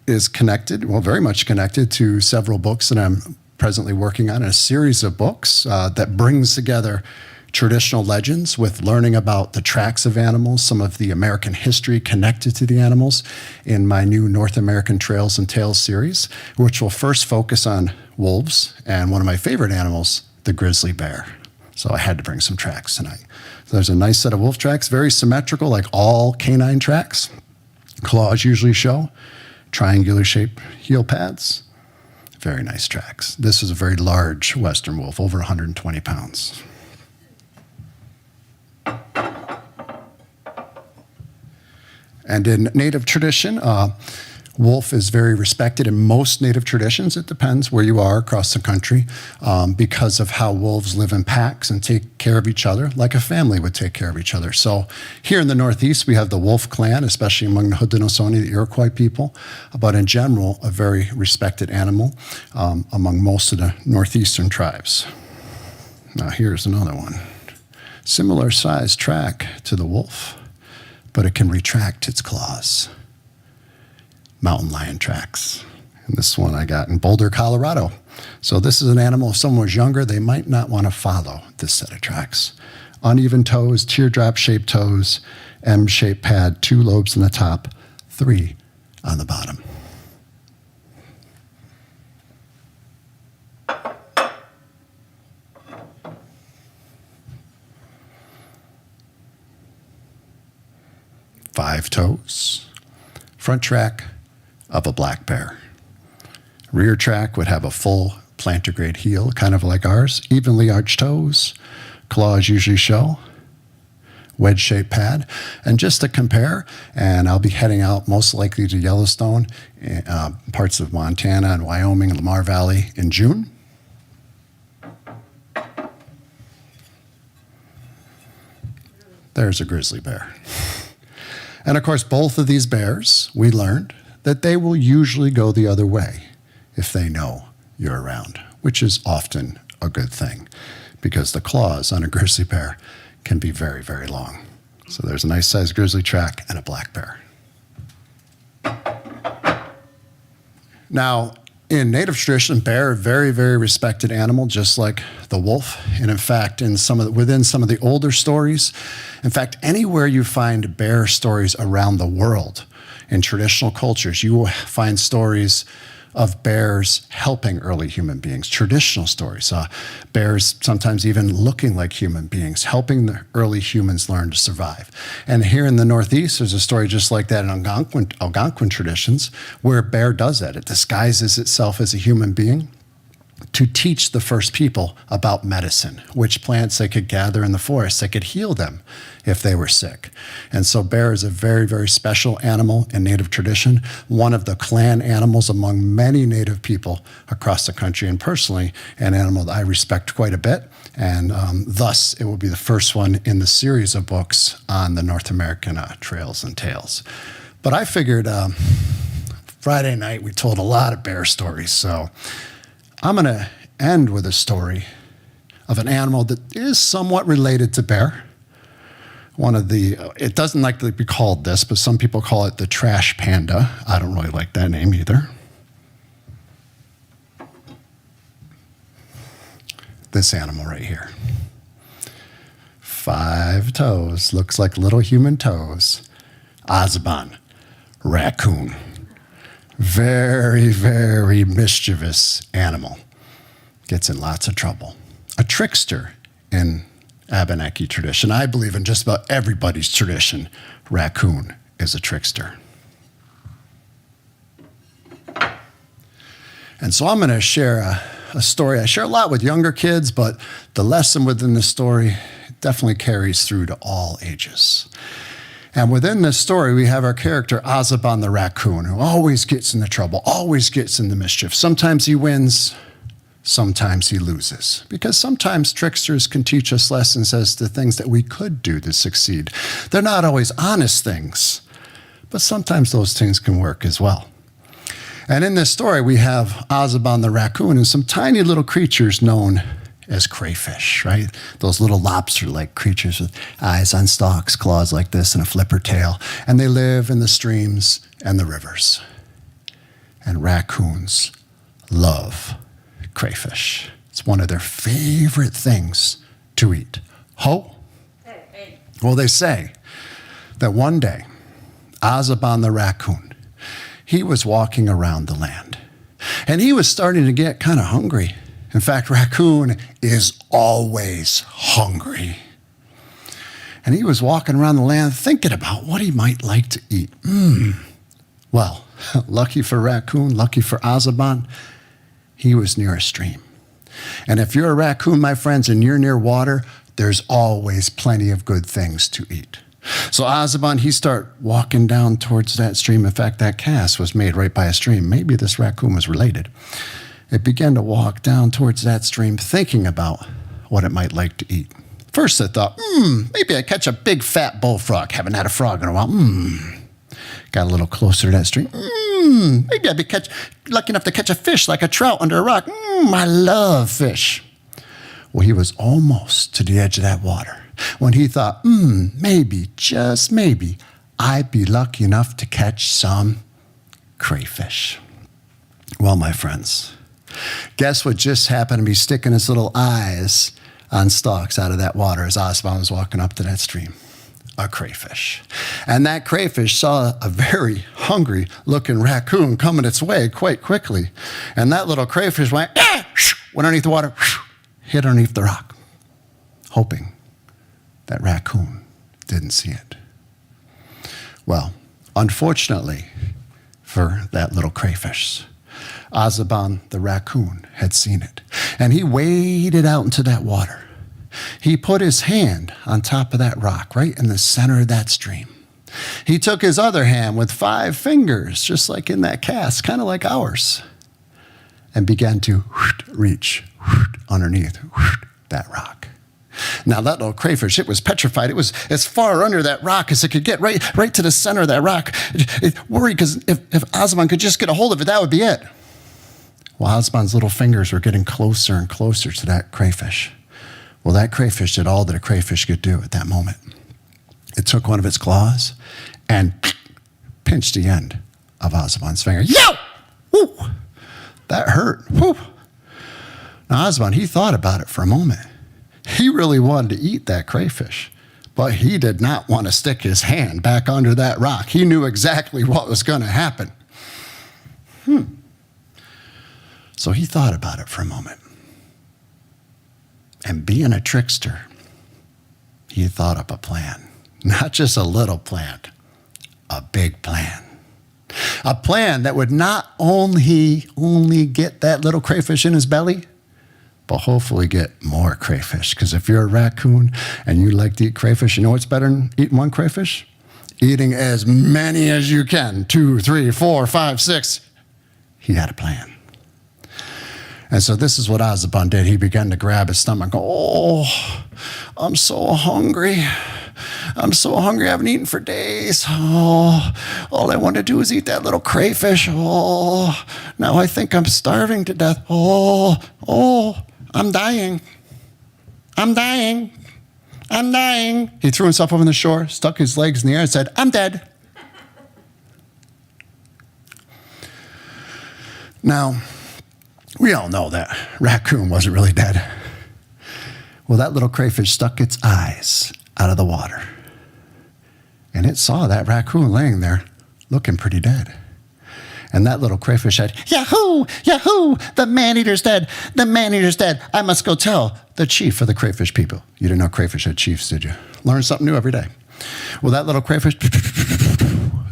is connected, well, very much connected to several books that I'm presently working on, a series of books that brings together traditional legends with learning about the tracks of animals, some of the American history connected to the animals in my new North American Trails and Tales series, which will first focus on wolves and one of my favorite animals, the grizzly bear. So I had to bring some tracks tonight. So there's a nice set of wolf tracks, very symmetrical, like all canine tracks. Claws usually show, triangular shaped heel pads. Very nice tracks. This is a very large western wolf, over 120 pounds. And in Native tradition, wolf is very respected in most Native traditions. It depends where you are across the country because of how wolves live in packs and take care of each other like a family would take care of each other. So here in the Northeast, we have the wolf clan, especially among the Haudenosaunee, the Iroquois people, but in general, a very respected animal among most of the Northeastern tribes. Now here's another one. Similar size track to the wolf, but it can retract its claws. Mountain lion tracks. And this one I got in Boulder, Colorado. So this is an animal, if someone was younger, they might not want to follow this set of tracks. Uneven toes, teardrop-shaped toes, M-shaped pad, 2 lobes on the top, 3 on the bottom. Five toes. Front track of a black bear. Rear track would have a full plantar-grade heel, kind of like ours. Evenly arched toes. Claws usually show. Wedge-shaped pad. And just to compare, and I'll be heading out most likely to Yellowstone, parts of Montana and Wyoming, Lamar Valley in June. There's a grizzly bear. And of course, both of these bears, we learned that they will usually go the other way if they know you're around, which is often a good thing because the claws on a grizzly bear can be very, very long. So there's a nice sized grizzly track and a black bear. Now, in Native tradition, bear, very, very respected animal, just like the wolf. And in fact, within some of the older stories, in fact, anywhere you find bear stories around the world in traditional cultures, you will find stories of bears helping early human beings, traditional stories. Bears sometimes even looking like human beings, helping the early humans learn to survive. And here in the Northeast, there's a story just like that in Algonquin traditions, where a bear does that. It disguises itself as a human being to teach the first people about medicine, which plants they could gather in the forest that could heal them if they were sick. And so bear is a very, very special animal in Native tradition, one of the clan animals among many Native people across the country, and personally, an animal that I respect quite a bit. And thus, it will be the first one in the series of books on the North American Trails and Tales. But I figured Friday night, we told a lot of bear stories, so I'm going to end with a story of an animal that is somewhat related to bear, it doesn't like to be called this, but some people call it the trash panda. I don't really like that name either. This animal right here. 5 toes, looks like little human toes. Audubon, raccoon. Very, very mischievous animal. Gets in lots of trouble. A trickster in Abenaki tradition. I believe in just about everybody's tradition, raccoon is a trickster. And so I'm going to share a story. I share a lot with younger kids, but the lesson within the story definitely carries through to all ages. And within this story, we have our character Audubon the raccoon, who always gets into trouble, always gets into mischief. Sometimes he wins, sometimes he loses. Because sometimes tricksters can teach us lessons as to things that we could do to succeed. They're not always honest things, but sometimes those things can work as well. And in this story, we have Audubon the raccoon and some tiny little creatures known as crayfish, right? Those little lobster-like creatures with eyes on stalks, claws like this, and a flipper tail. And they live in the streams and the rivers. And raccoons love crayfish. It's one of their favorite things to eat. Ho? Hey. Well, they say that one day, Audubon the raccoon, he was walking around the land. And he was starting to get kind of hungry. In fact, raccoon is always hungry. And he was walking around the land thinking about what he might like to eat. Well, lucky for raccoon, lucky for Audubon, he was near a stream. And if you're a raccoon, my friends, and you're near water, there's always plenty of good things to eat. So Audubon, he started walking down towards that stream. In fact, that cast was made right by a stream. Maybe this raccoon was related. It began to walk down towards that stream, thinking about what it might like to eat. First, it thought, maybe I'd catch a big fat bullfrog. Haven't had a frog in a while. Got a little closer to that stream. Maybe I'd be lucky enough to catch a fish like a trout under a rock. I love fish. Well, he was almost to the edge of that water when he thought, maybe, just maybe, I'd be lucky enough to catch some crayfish. Well, my friends, guess what just happened to be sticking his little eyes on stalks out of that water as Audubon was walking up to that stream? A crayfish. And that crayfish saw a very hungry-looking raccoon coming its way quite quickly. And that little crayfish went underneath the water, hit underneath the rock, hoping that raccoon didn't see it. Well, unfortunately for that little crayfish, Audubon the raccoon had seen it, and he waded out into that water. He put his hand on top of that rock, right in the center of that stream. He took his other hand with 5 fingers, just like in that cast, kind of like ours, and began to reach underneath that rock. Now, that little crayfish, it was petrified. It was as far under that rock as it could get, right to the center of that rock. It worried because if Audubon could just get a hold of it, that would be it. Well, Audubon's little fingers were getting closer and closer to that crayfish. Well, that crayfish did all that a crayfish could do at that moment. It took one of its claws and pinched the end of Audubon's finger. Yow! Woo! That hurt. Woo! Now, Audubon, he thought about it for a moment. He really wanted to eat that crayfish, but he did not want to stick his hand back under that rock. He knew exactly what was going to happen. So he thought about it for a moment. And being a trickster, he thought up a plan. Not just a little plan, a big plan. A plan that would not only get that little crayfish in his belly, but hopefully get more crayfish. Because if you're a raccoon and you like to eat crayfish, you know what's better than eating one crayfish? Eating as many as you can. 2, 3, 4, 5, 6. He had a plan. And so this is what Audubon did. He began to grab his stomach. Oh, I'm so hungry. I'm so hungry. I haven't eaten for days. Oh, all I want to do is eat that little crayfish. Oh, now I think I'm starving to death. Oh, I'm dying. I'm dying. I'm dying. He threw himself over the shore, stuck his legs in the air, and said, I'm dead. Now, we all know that raccoon wasn't really dead. Well, that little crayfish stuck its eyes out of the water, and it saw that raccoon laying there looking pretty dead. And that little crayfish said, Yahoo! Yahoo! The man-eater's dead! The man-eater's dead! I must go tell the chief of the crayfish people. You didn't know crayfish had chiefs, did you? Learn something new every day. Well, that little crayfish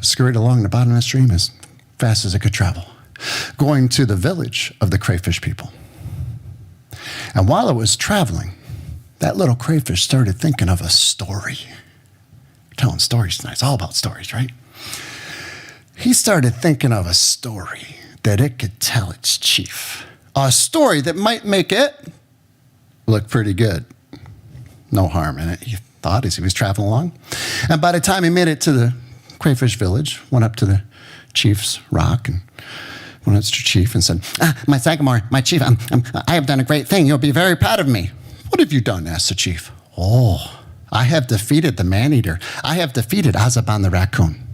scurried along the bottom of the stream as fast as it could travel, going to the village of the crayfish people. And while it was traveling, that little crayfish started thinking of a story. We're telling stories tonight. It's all about stories, right? He started thinking of a story that it could tell its chief. A story that might make it look pretty good. No harm in it, he thought as he was traveling along. And by the time he made it to the crayfish village, went up to the chief's rock and went up to the chief and said, my Sagamore, my chief, I have done a great thing. You'll be very proud of me. What have you done? Asked the chief. Oh, I have defeated the man-eater. I have defeated Azaban the raccoon.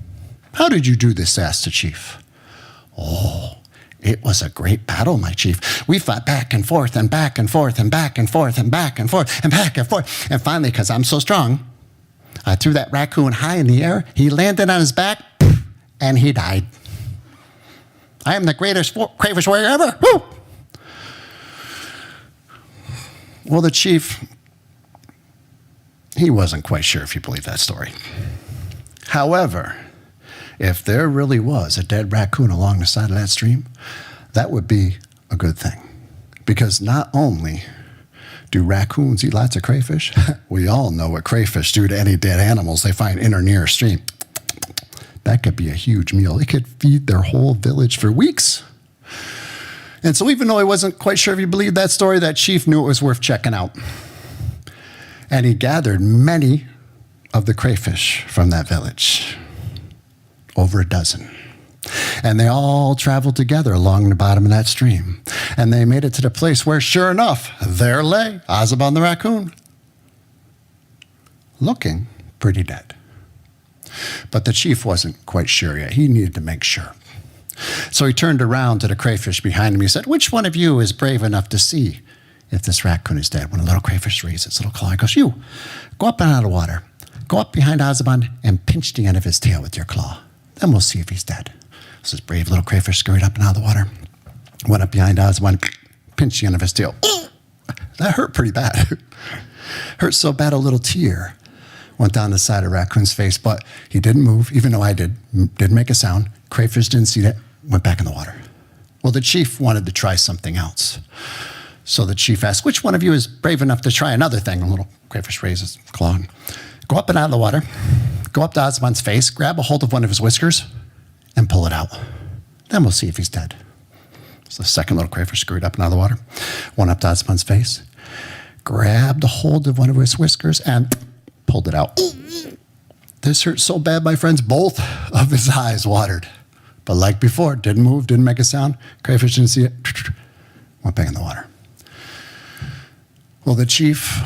How did you do this? Asked the chief. Oh, it was a great battle, my chief. We fought back and forth and back and forth and back and forth and back and forth and back and forth. And finally, because I'm so strong, I threw that raccoon high in the air. He landed on his back and he died. I am the greatest crayfish warrior ever. Woo! Well, the chief, he wasn't quite sure if he believed that story. However, if there really was a dead raccoon along the side of that stream, that would be a good thing. Because not only do raccoons eat lots of crayfish, we all know what crayfish do to any dead animals they find in or near a stream. That could be a huge meal. It could feed their whole village for weeks. And so even though he wasn't quite sure if he believed that story, that chief knew it was worth checking out. And he gathered many of the crayfish from that village. Over a dozen. And they all traveled together along the bottom of that stream. And they made it to the place where, sure enough, there lay Azaban the raccoon, looking pretty dead. But the chief wasn't quite sure yet. He needed to make sure. So he turned around to the crayfish behind him. He said, which one of you is brave enough to see if this raccoon is dead? When a little crayfish raised its little claw, he goes, you, go up and out of the water. Go up behind Azaban and pinch the end of his tail with your claw. Then we'll see if he's dead. So this brave little crayfish scurried up and out of the water, went up behind Azaban, pinched the end of his tail. That hurt pretty bad. Hurt so bad a little tear went down the side of Raccoon's face, but he didn't move, even though I didn't make a sound. Crayfish didn't see that, went back in the water. Well, the chief wanted to try something else. So the chief asked, which one of you is brave enough to try another thing? A little crayfish raises his claw. Go up and out of the water. Go up to Azaban's face, grab a hold of one of his whiskers, and pull it out. Then we'll see if he's dead. So the second little crayfish scurried up and out of the water, went up to Azaban's face, grabbed a hold of one of his whiskers, and pulled it out. This hurt so bad, my friends, both of his eyes watered. But like before, didn't move, didn't make a sound. Crayfish didn't see it, went back in the water. Well, the chief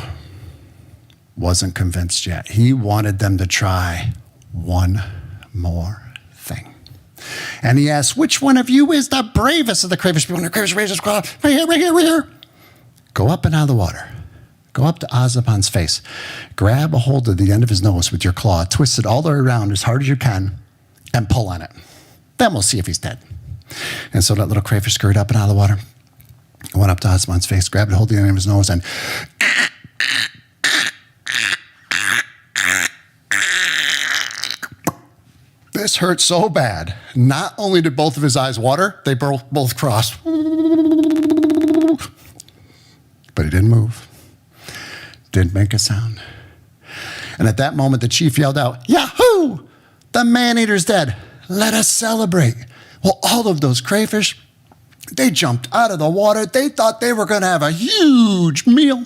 wasn't convinced yet. He wanted them to try one more thing. And he asked, which one of you is the bravest of the crayfish people? And the crayfish raised his claw, right here, right here, right here. Go up and out of the water. Go up to Azaban's face. Grab a hold of the end of his nose with your claw, twist it all the way around as hard as you can, and pull on it. Then we'll see if he's dead. And so that little crayfish scurried up and out of the water, went up to Azaban's face, grabbed a hold of the end of his nose, and this hurt so bad. Not only did both of his eyes water, they both crossed. But he didn't move. Didn't make a sound. And at that moment, the chief yelled out, Yahoo! The man-eater's dead. Let us celebrate. Well, all of those crayfish, they jumped out of the water. They thought they were going to have a huge meal.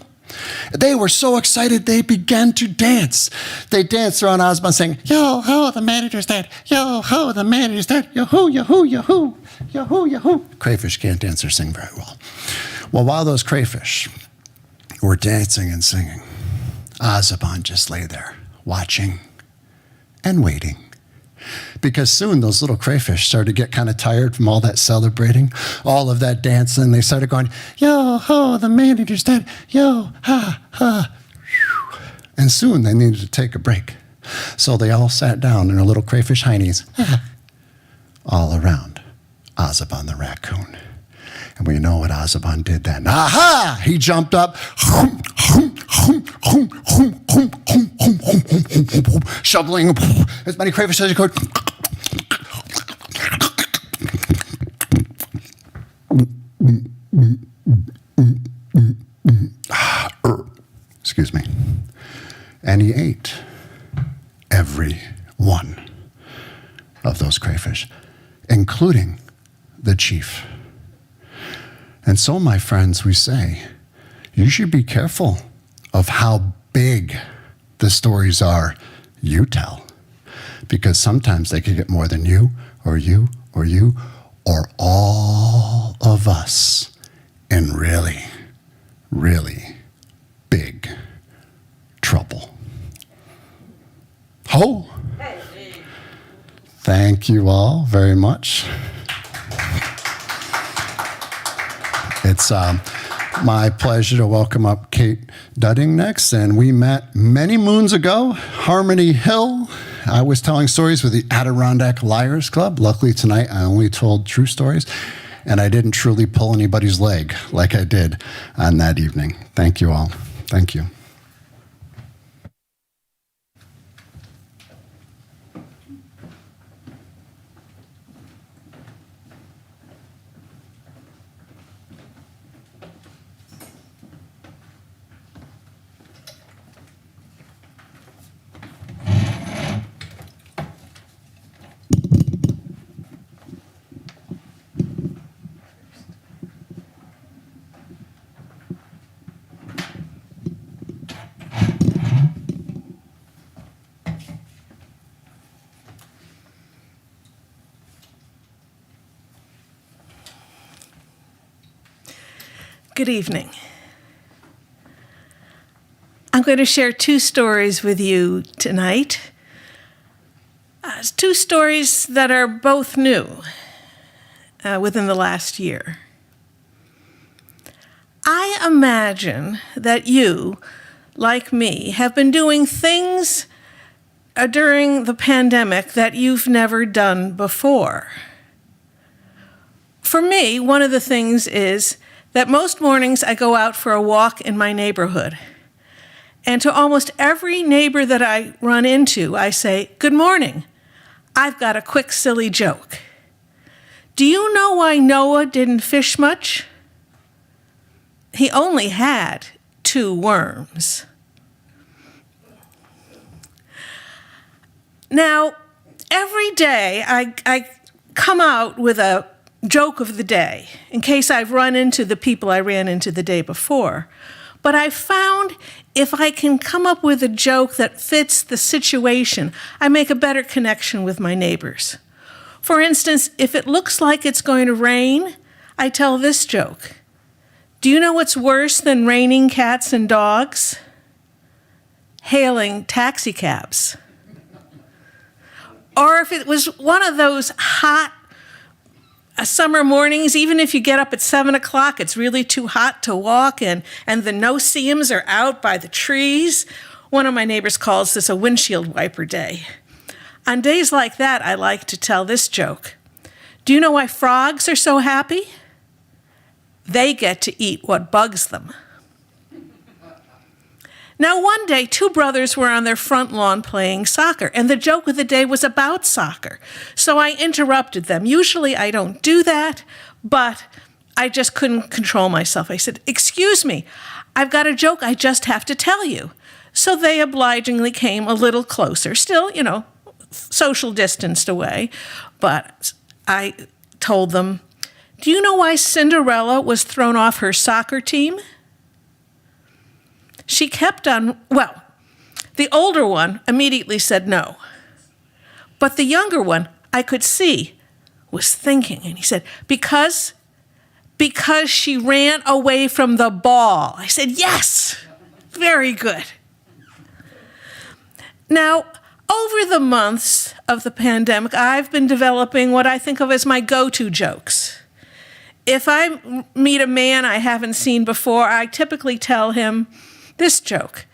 They were so excited, they began to dance. They danced around Azaban saying, Yo-ho, the man-eater's dead. Yo-ho, the man-eater's dead. Yo-hoo, yo-hoo, yo-hoo. Yo-hoo, yo-hoo. Crayfish can't dance or sing very well. Well, while those crayfish were dancing and singing, Azeban just lay there, watching and waiting. Because soon those little crayfish started to get kind of tired from all that celebrating, all of that dancing. They started going, yo, ho, the manager's dead. Yo, ha, ha. And soon they needed to take a break. So they all sat down in their little crayfish heinies, all around Azeban the raccoon. And we know what Azeban did then. Aha! He jumped up, shoveling as many crayfish as he could. Excuse me. And he ate every one of those crayfish, including the chief. And so, my friends, we say, you should be careful of how big the stories are you tell, because sometimes they could get more than you, or you, or you, or all of us in really, really big trouble. Ho! Thank you all very much. It's my pleasure to welcome up Kate Dudding next. And we met many moons ago, Harmony Hill. I was telling stories with the Adirondack Liars Club. Luckily tonight I only told true stories, and I didn't truly pull anybody's leg like I did on that evening. Thank you all. Thank you. Good evening. I'm going to share two stories with you tonight. Two stories that are both new within the last year. I imagine that you, like me, have been doing things during the pandemic that you've never done before. For me, one of the things is that most mornings I go out for a walk in my neighborhood. And to almost every neighbor that I run into, I say, "Good morning. I've got a quick, silly joke. Do you know why Noah didn't fish much? He only had 2 worms." Now, every day I come out with a joke of the day, in case I've run into the people I ran into the day before. But I found if I can come up with a joke that fits the situation, I make a better connection with my neighbors. For instance, if it looks like it's going to rain, I tell this joke. Do you know what's worse than raining cats and dogs? Hailing taxi cabs. Or if it was one of those hot summer mornings, even if you get up at 7 o'clock, it's really too hot to walk, and the no-see-ums are out by the trees. One of my neighbors calls this a windshield wiper day. On days like that, I like to tell this joke. Do you know why frogs are so happy? They get to eat what bugs them. Now, one day, 2 brothers were on their front lawn playing soccer, and the joke of the day was about soccer. So I interrupted them. Usually I don't do that, but I just couldn't control myself. I said, "Excuse me, I've got a joke I just have to tell you." So they obligingly came a little closer, still, social distanced away. But I told them, "Do you know why Cinderella was thrown off her soccer team? She kept on, the older one immediately said no. But the younger one, I could see, was thinking. And he said, because she ran away from the ball." I said, "Yes, very good." Now, over the months of the pandemic, I've been developing what I think of as my go-to jokes. If I meet a man I haven't seen before, I typically tell him this joke.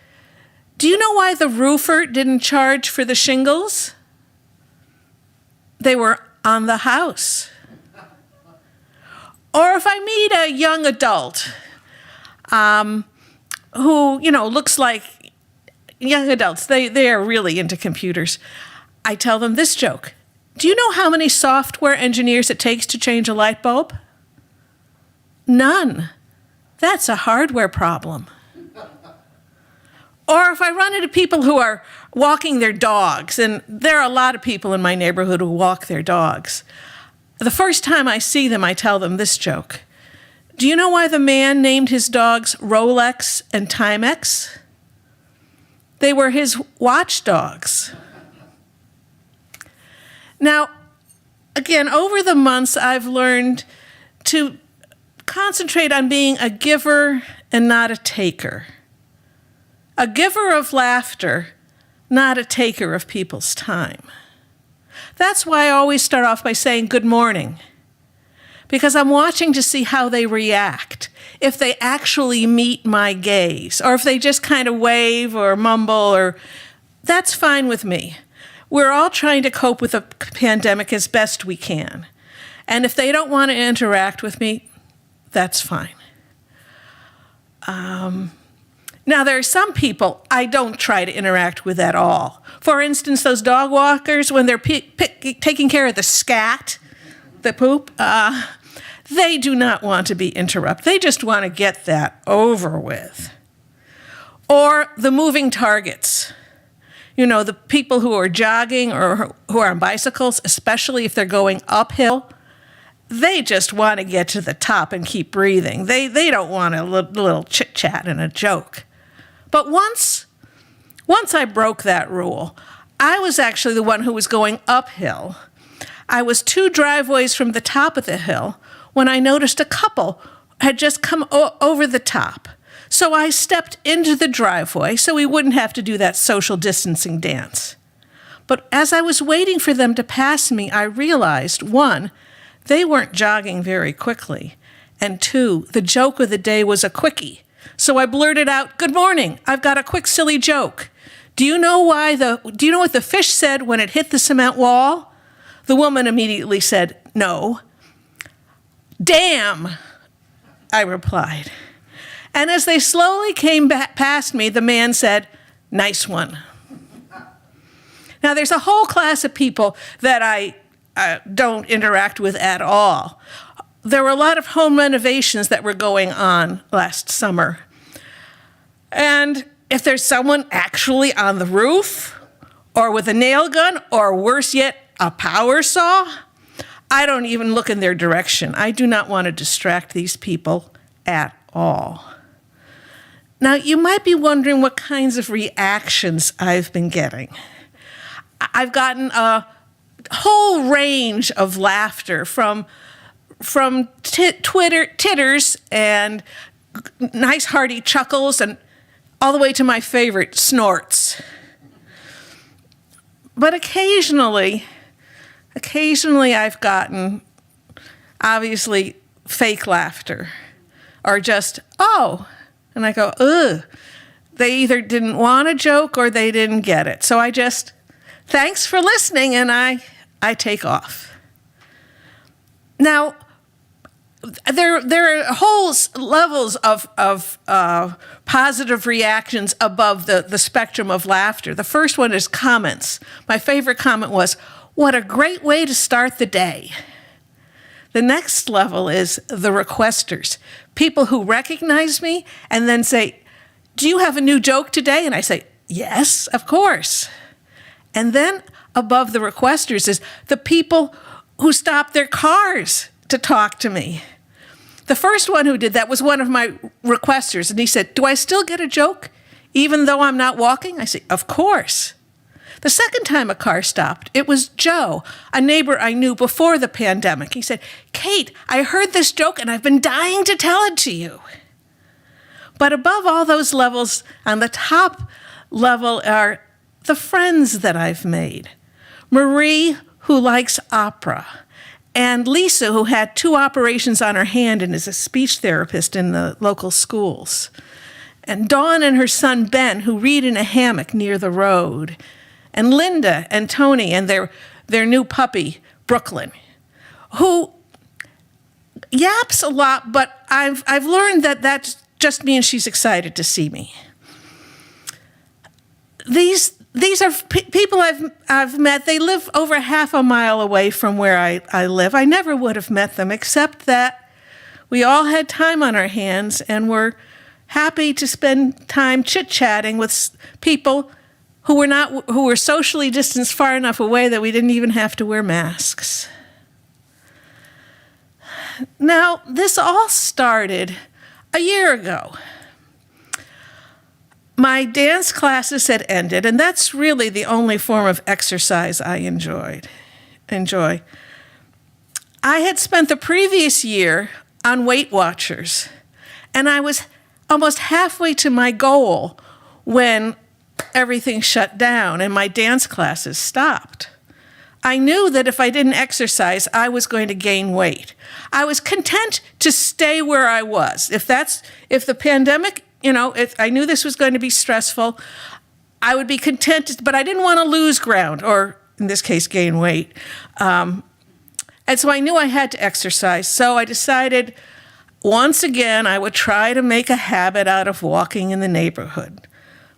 Do you know why the roofer didn't charge for the shingles? They were on the house. Or if I meet a young adult who, looks like young adults, they are really into computers, I tell them this joke. Do you know how many software engineers it takes to change a light bulb? None. That's a hardware problem. Or if I run into people who are walking their dogs, and there are a lot of people in my neighborhood who walk their dogs, the first time I see them, I tell them this joke. Do you know why the man named his dogs Rolex and Timex? They were his watchdogs. Now, again, over the months, I've learned to concentrate on being a giver and not a taker. A giver of laughter, not a taker of people's time. That's why I always start off by saying good morning, because I'm watching to see how they react, if they actually meet my gaze, or if they just kind of wave or mumble, that's fine with me. We're all trying to cope with the pandemic as best we can. And if they don't want to interact with me, that's fine. Now, there are some people I don't try to interact with at all. For instance, those dog walkers, when they're taking care of the scat, the poop, they do not want to be interrupted. They just want to get that over with. Or the moving targets. The people who are jogging or who are on bicycles, especially if they're going uphill, they just want to get to the top and keep breathing. They don't want a little chit-chat and a joke. But once I broke that rule, I was actually the one who was going uphill. I was 2 driveways from the top of the hill when I noticed a couple had just come over the top. So I stepped into the driveway so we wouldn't have to do that social distancing dance. But as I was waiting for them to pass me, I realized, 1, they weren't jogging very quickly, and 2, the joke of the day was a quickie. So I blurted out, "Good morning, I've got a quick silly joke. Do you know what the fish said when it hit the cement wall?" The woman immediately said, "No." "Damn," I replied. And as they slowly came past me, the man said, "Nice one." Now, there's a whole class of people that I don't interact with at all. There were a lot of home renovations that were going on last summer. And if there's someone actually on the roof, or with a nail gun, or worse yet, a power saw, I don't even look in their direction. I do not want to distract these people at all. Now, you might be wondering what kinds of reactions I've been getting. I've gotten a whole range of laughter from titters and nice hearty chuckles and all the way to my favorite, snorts. But occasionally I've gotten, obviously, fake laughter or just, "Oh," and I go, "Ugh." They either didn't want a joke or they didn't get it. So I just, thanks for listening, and I take off. Now, there are whole levels of positive reactions above the spectrum of laughter. The first one is comments. My favorite comment was, "What a great way to start the day." The next level is the requesters, people who recognize me and then say, "Do you have a new joke today?" And I say, "Yes, of course." And then above the requesters is the people who stop their cars to talk to me. The first one who did that was one of my requesters, and he said, "Do I still get a joke even though I'm not walking?" I said, "Of course." The second time a car stopped, it was Joe, a neighbor I knew before the pandemic. He said, "Kate, I heard this joke and I've been dying to tell it to you." But above all those levels, on the top level are the friends that I've made. Marie, who likes opera, and Lisa, who had 2 operations on her hand and is a speech therapist in the local schools. And Dawn and her son Ben, who read in a hammock near the road. And Linda and Tony and their new puppy, Brooklyn, who yaps a lot, but I've learned that just means she's excited to see me. These are people I've met. They live over half a mile away from where I live. I never would have met them, except that we all had time on our hands and were happy to spend time chit-chatting with people who were socially distanced far enough away that we didn't even have to wear masks. Now, this all started a year ago. My dance classes had ended, and that's really the only form of exercise I enjoy. I had spent the previous year on Weight Watchers, and I was almost halfway to my goal when everything shut down and my dance classes stopped. I knew that if I didn't exercise, I was going to gain weight. I was content to stay where I was. If the pandemic, if I knew this was going to be stressful, I would be content, but I didn't want to lose ground, or in this case, gain weight. And so I knew I had to exercise. So I decided once again I would try to make a habit out of walking in the neighborhood.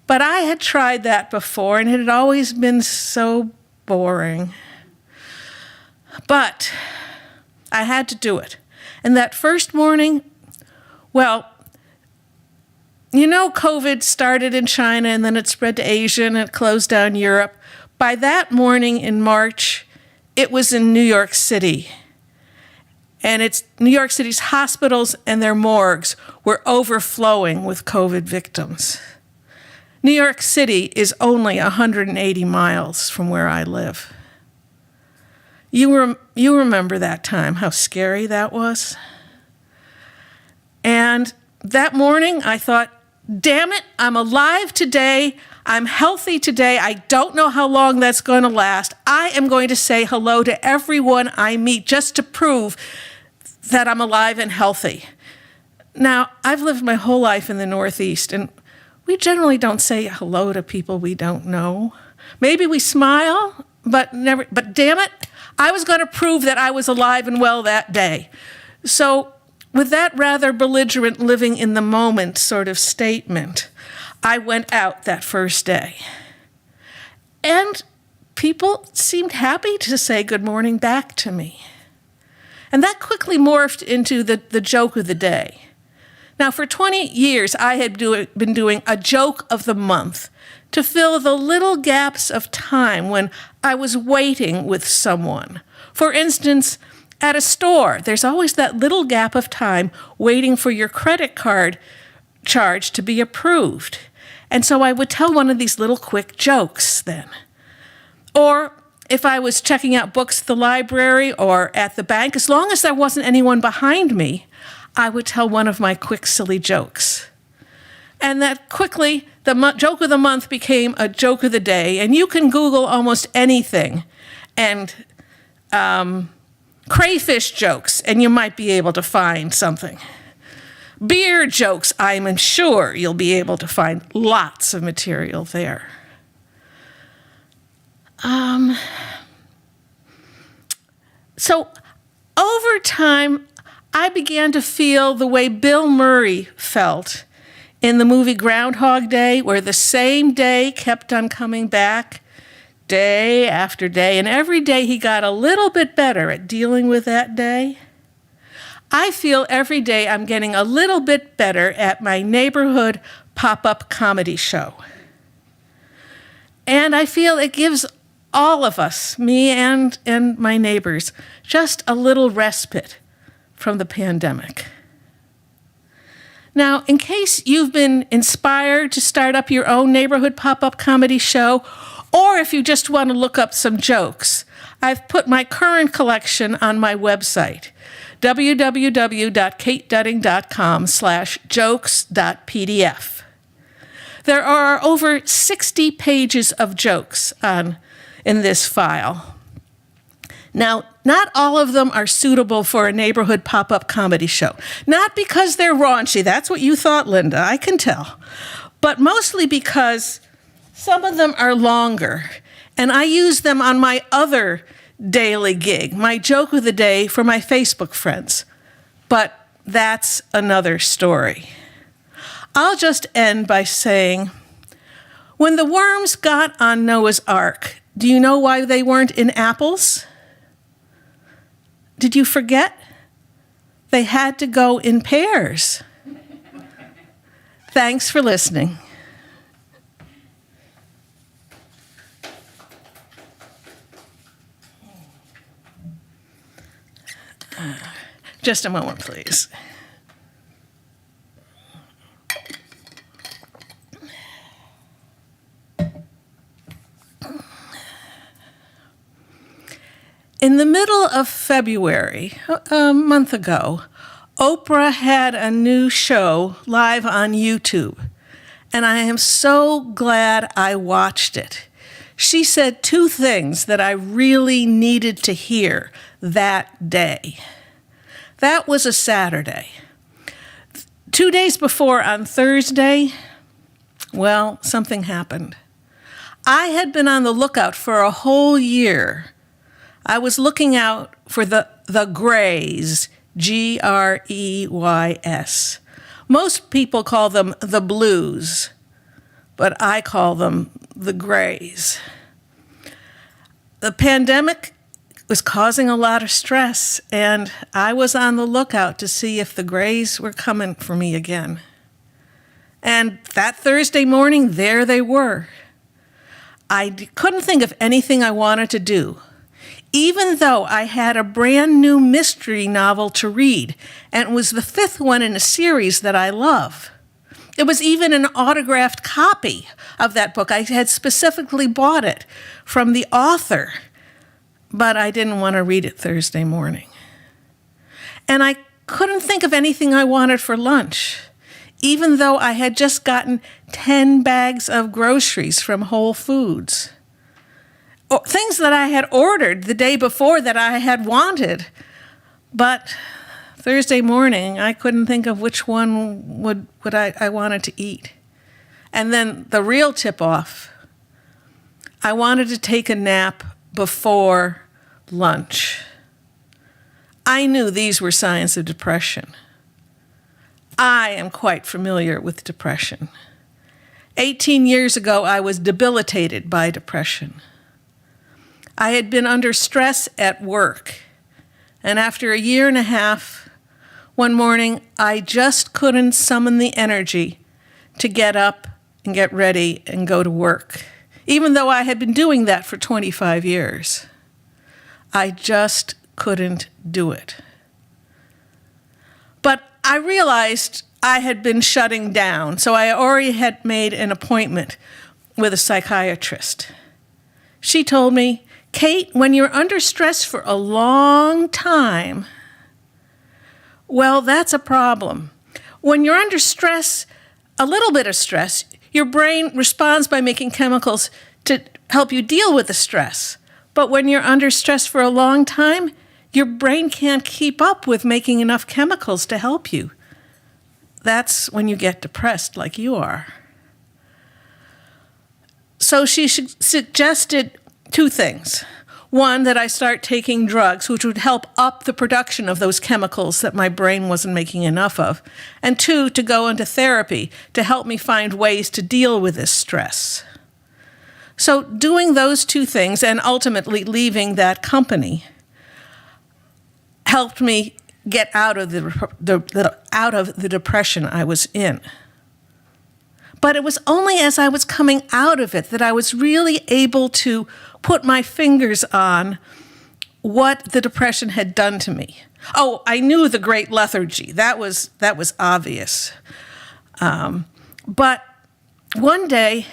But I had tried that before, and it had always been so boring. But I had to do it. And that first morning, COVID started in China, and then it spread to Asia, and it closed down Europe. By that morning in March, it was in New York City. And New York City's hospitals and their morgues were overflowing with COVID victims. New York City is only 180 miles from where I live. You remember that time, how scary that was? And that morning I thought, damn it, I'm alive today. I'm healthy today. I don't know how long that's going to last. I am going to say hello to everyone I meet just to prove that I'm alive and healthy. Now, I've lived my whole life in the Northeast, and we generally don't say hello to people we don't know. Maybe we smile, but damn it, I was going to prove that I was alive and well that day. So with that rather belligerent living in the moment sort of statement, I went out that first day. And people seemed happy to say good morning back to me. And that quickly morphed into the joke of the day. Now, for 20 years, I had been doing a joke of the month to fill the little gaps of time when I was waiting with someone. For instance, at a store, there's always that little gap of time waiting for your credit card charge to be approved. And so I would tell one of these little quick jokes then. Or if I was checking out books at the library or at the bank, as long as there wasn't anyone behind me, I would tell one of my quick, silly jokes. And that quickly, the joke of the month became a joke of the day. And you can Google almost anything and crayfish jokes, and you might be able to find something. Beer jokes, I'm sure you'll be able to find lots of material there. So over time, I began to feel the way Bill Murray felt in the movie Groundhog Day, where the same day kept on coming back day after day, and every day he got a little bit better at dealing with that day. I feel every day I'm getting a little bit better at my neighborhood pop-up comedy show. And I feel it gives all of us, me and my neighbors, just a little respite from the pandemic. Now, in case you've been inspired to start up your own neighborhood pop-up comedy show, or if you just want to look up some jokes, I've put my current collection on my website, www.katedudding.com/jokes.pdf. There are over 60 pages of jokes in this file. Now, not all of them are suitable for a neighborhood pop-up comedy show. Not because they're raunchy, that's what you thought, Linda, I can tell. But mostly because some of them are longer, and I use them on my other daily gig, my joke of the day for my Facebook friends. But that's another story. I'll just end by saying, when the worms got on Noah's Ark, do you know why they weren't in apples? Did you forget? They had to go in pairs. Thanks for listening. Just a moment, please. In the middle of February, a month ago, Oprah had a new show live on YouTube, and I am so glad I watched it. She said two things that I really needed to hear that day. That was a Saturday. 2 days before, on Thursday, well, something happened. I had been on the lookout for a whole year. I was looking out for the Greys, Greys. Most people call them the Blues, but I call them the Greys. The pandemic was causing a lot of stress, and I was on the lookout to see if the Greys were coming for me again. And that Thursday morning, there they were. I couldn't think of anything I wanted to do, even though I had a brand new mystery novel to read, and it was the 5th one in a series that I love. It was even an autographed copy of that book. I had specifically bought it from the author, but I didn't want to read it Thursday morning. And I couldn't think of anything I wanted for lunch, even though I had just gotten 10 bags of groceries from Whole Foods. Things that I had ordered the day before that I had wanted. But Thursday morning, I couldn't think of which one would I wanted to eat. And then the real tip-off, I wanted to take a nap before lunch. I knew these were signs of depression. I am quite familiar with depression. 18 years ago, I was debilitated by depression. I had been under stress at work, and after a year and a half, one morning, I just couldn't summon the energy to get up and get ready and go to work, even though I had been doing that for 25 years. I just couldn't do it. But I realized I had been shutting down, so I already had made an appointment with a psychiatrist. She told me, Kate, when you're under stress for a long time, well, that's a problem. When you're under stress, a little bit of stress, your brain responds by making chemicals to help you deal with the stress. But when you're under stress for a long time, your brain can't keep up with making enough chemicals to help you. That's when you get depressed like you are. So she suggested two things. One, that I start taking drugs, which would help up the production of those chemicals that my brain wasn't making enough of. And two, to go into therapy to help me find ways to deal with this stress. So doing those two things and ultimately leaving that company helped me get out of the depression I was in. But it was only as I was coming out of it that I was really able to put my fingers on what the depression had done to me. Oh, I knew the great lethargy. That was obvious. But one day,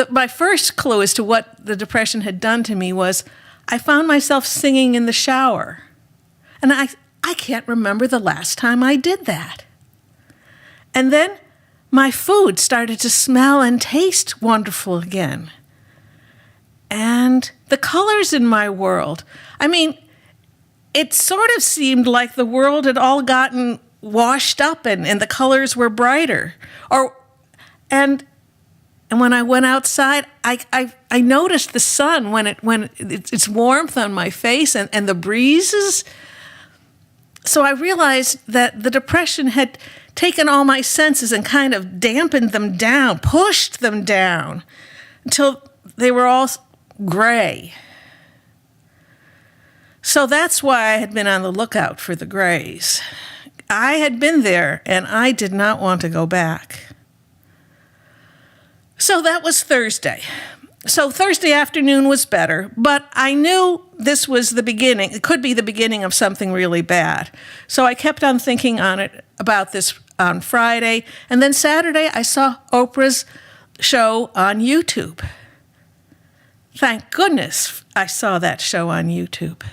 my first clue as to what the depression had done to me was I found myself singing in the shower. And I can't remember the last time I did that. And then my food started to smell and taste wonderful again. And the colors in my world, I mean, it sort of seemed like the world had all gotten washed up and the colors were brighter. And when I went outside, I noticed the sun when its warmth on my face and the breezes. So I realized that the depression had taken all my senses and kind of dampened them down, pushed them down until they were all gray. So that's why I had been on the lookout for the grays. I had been there and I did not want to go back. So that was Thursday. So Thursday afternoon was better, but I knew this was the beginning. It could be the beginning of something really bad. So I kept on thinking about this on Friday. And then Saturday, I saw Oprah's show on YouTube. Thank goodness I saw that show on YouTube.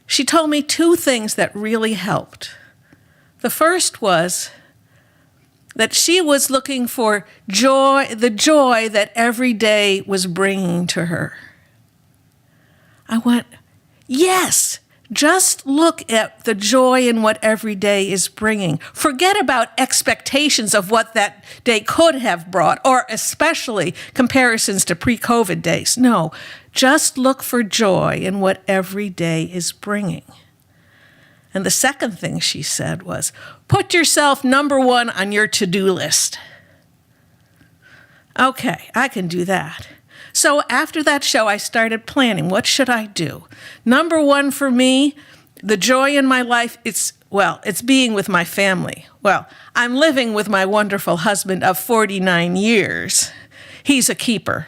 She told me two things that really helped. The first was that she was looking for joy, the joy that every day was bringing to her. I went, yes, just look at the joy in what every day is bringing. Forget about expectations of what that day could have brought, or especially comparisons to pre-COVID days. No, just look for joy in what every day is bringing. And the second thing she said was, put yourself number one on your to-do list. Okay, I can do that. So after that show, I started planning. What should I do? Number one for me, the joy in my life, it's being with my family. Well, I'm living with my wonderful husband of 49 years. He's a keeper.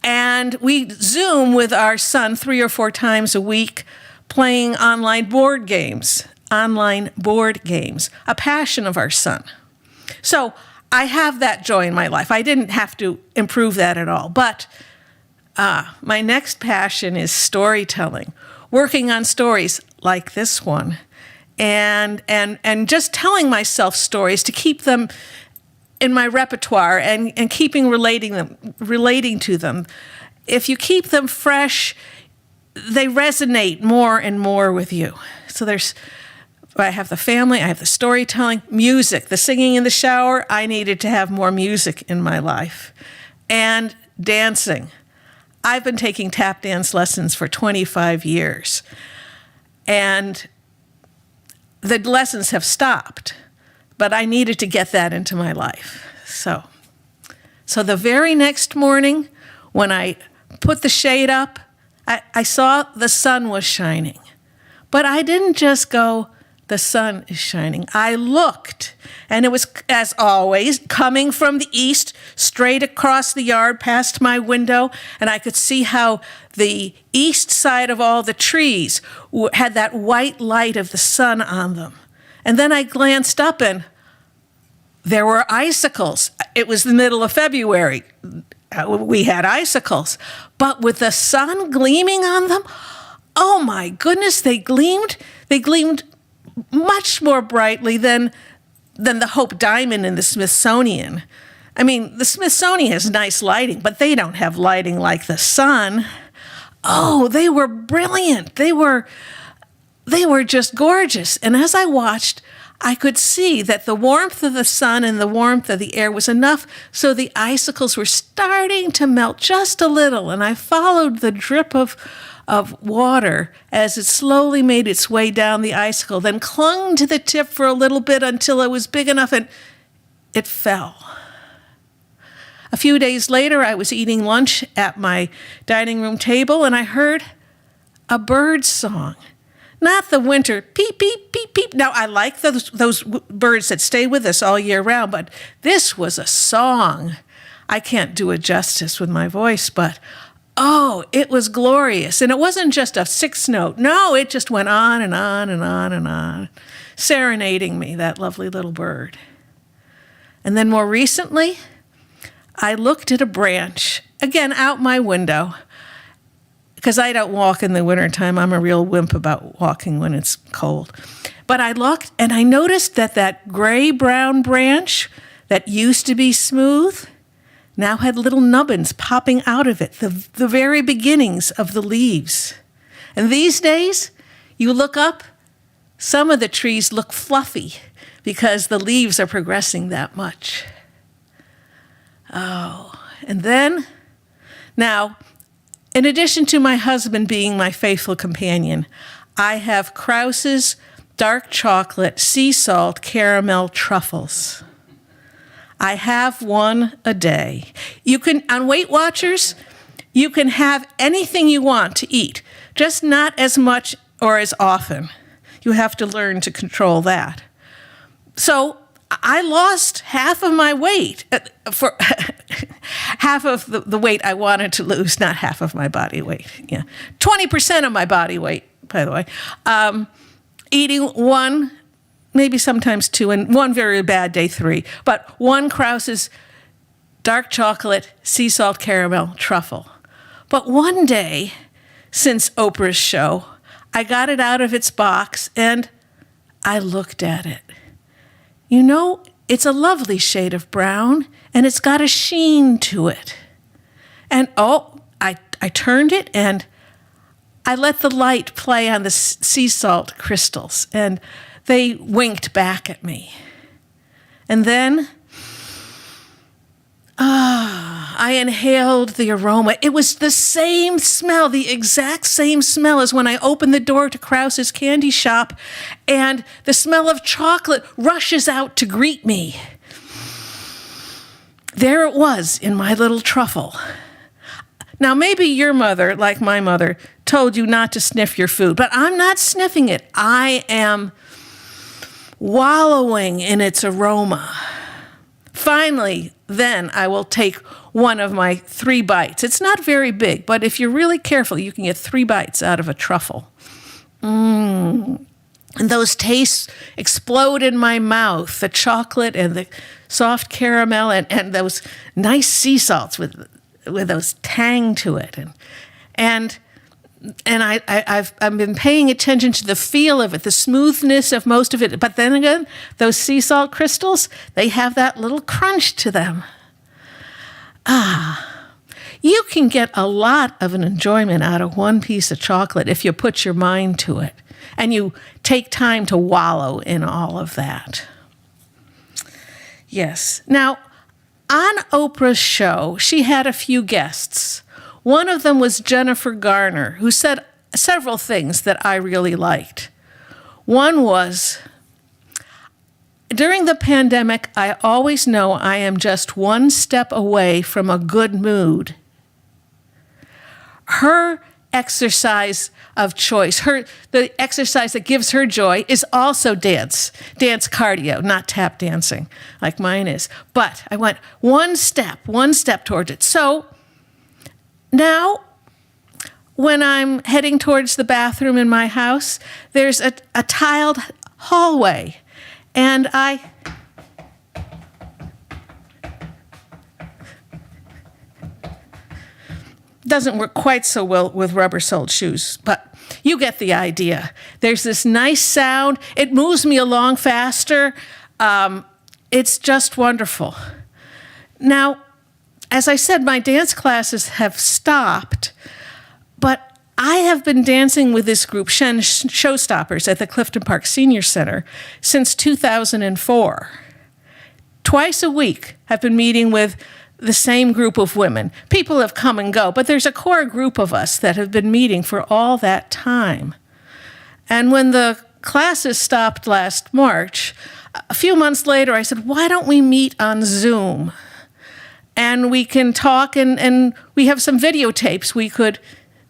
And we Zoom with our son 3 or 4 times a week, playing online board games, a passion of our son. So I have that joy in my life. I didn't have to improve that at all. But my next passion is storytelling, working on stories like this one, and just telling myself stories to keep them in my repertoire and keeping relating to them. If you keep them fresh, they resonate more and more with you. So I have the family, I have the storytelling, music, the singing in the shower. I needed to have more music in my life. And dancing. I've been taking tap dance lessons for 25 years. And the lessons have stopped, but I needed to get that into my life. So the very next morning, when I put the shade up, I saw the sun was shining. But I didn't just go, the sun is shining. I looked, and it was, as always, coming from the east, straight across the yard past my window, and I could see how the east side of all the trees had that white light of the sun on them. And then I glanced up, and there were icicles. It was the middle of February. We had icicles. But with the sun gleaming on them, oh my goodness, they gleamed much more brightly than the Hope Diamond in the Smithsonian. I mean, the Smithsonian has nice lighting, but they don't have lighting like the sun. Oh, they were brilliant. They were just gorgeous. And as I watched, I could see that the warmth of the sun and the warmth of the air was enough so the icicles were starting to melt just a little. And I followed the drip of water as it slowly made its way down the icicle, then clung to the tip for a little bit until it was big enough and it fell. A few days later, I was eating lunch at my dining room table and I heard a bird song. Not the winter peep, peep, peep, peep. Now, I like those birds that stay with us all year round, but this was a song. I can't do it justice with my voice, but oh, it was glorious. And it wasn't just a 6 note. No, it just went on and on and on and on, serenading me, that lovely little bird. And then more recently, I looked at a branch, again out my window, because I don't walk in the wintertime. I'm a real wimp about walking when it's cold. But I looked and I noticed that gray-brown branch that used to be smooth now had little nubbins popping out of it, the very beginnings of the leaves. And these days, you look up, some of the trees look fluffy because the leaves are progressing that much. Oh, and then, now, in addition to my husband being my faithful companion, I have Krause's dark chocolate sea salt caramel truffles. I have one a day. You can, on Weight Watchers, you can have anything you want to eat, just not as much or as often. You have to learn to control that. So I lost half of my weight, for half of the weight I wanted to lose, not half of my body weight. Yeah, 20% of my body weight, by the way. Eating one, maybe sometimes two, and one very bad day, 3. But one Krause's dark chocolate sea salt caramel truffle. But one day, since Oprah's show, I got it out of its box and I looked at it. You know, it's a lovely shade of brown and it's got a sheen to it. And I turned it and I let the light play on the sea salt crystals and they winked back at me. And then, I inhaled the aroma. It was the same smell, the exact same smell as when I opened the door to Krause's candy shop, and the smell of chocolate rushes out to greet me. There it was in my little truffle. Now, maybe your mother, like my mother, told you not to sniff your food, but I'm not sniffing it. I am wallowing in its aroma. Finally, then I will take one of my 3 bites. It's not very big, but if you're really careful, you can get 3 bites out of a truffle. And those tastes explode in my mouth, the chocolate and the soft caramel and those nice sea salts with those tang to it. And I've been paying attention to the feel of it, the smoothness of most of it. But then again, those sea salt crystals, they have that little crunch to them. You can get a lot of an enjoyment out of one piece of chocolate if you put your mind to it and you take time to wallow in all of that. Yes. Now, on Oprah's show, she had a few guests. One of them was Jennifer Garner, who said several things that I really liked. One was, during the pandemic, I always know I am just one step away from a good mood. Her exercise of choice, the exercise that gives her joy is also dance cardio, not tap dancing like mine is. But I went one step towards it. So now, when I'm heading towards the bathroom in my house, there's a tiled hallway, and doesn't work quite so well with rubber-soled shoes, but you get the idea. There's this nice sound. It moves me along faster. It's just wonderful. Now, as I said, my dance classes have stopped, but I have been dancing with this group, Shen Showstoppers, at the Clifton Park Senior Center since 2004. Twice a week, I've been meeting with the same group of women. People have come and go, but there's a core group of us that have been meeting for all that time. And when the classes stopped last March, a few months later, I said, why don't we meet on Zoom? And we can talk, and we have some videotapes we could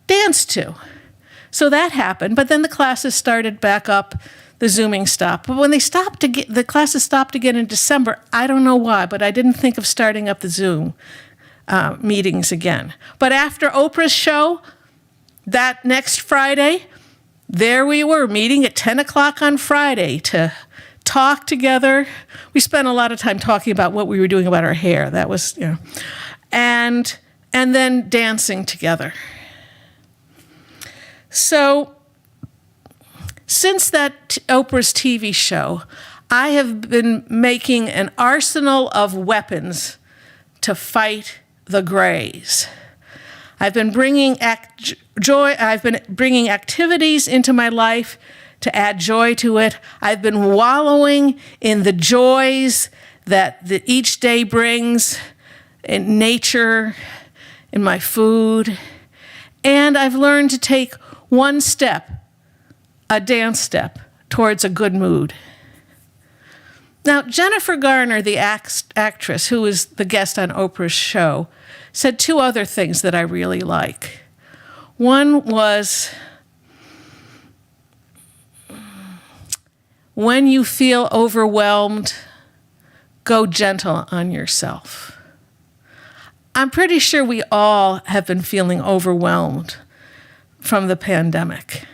dance to. So that happened, but then the classes started back up, the Zooming stopped. But when the classes stopped again in December, I don't know why, but I didn't think of starting up the Zoom meetings again. But after Oprah's show, that next Friday, there we were, meeting at 10 o'clock on Friday to talk together. We spent a lot of time talking about what we were doing about our hair. That was, and then dancing together. So, since that Oprah's TV show, I have been making an arsenal of weapons to fight the grays. I've been bringing joy. I've been bringing activities into my life to add joy to it. I've been wallowing in the joys that each day brings in nature, in my food, and I've learned to take one step, a dance step, towards a good mood. Now, Jennifer Garner, the actress who was the guest on Oprah's show, said two other things that I really like. One was, when you feel overwhelmed, go gentle on yourself. I'm pretty sure we all have been feeling overwhelmed from the pandemic.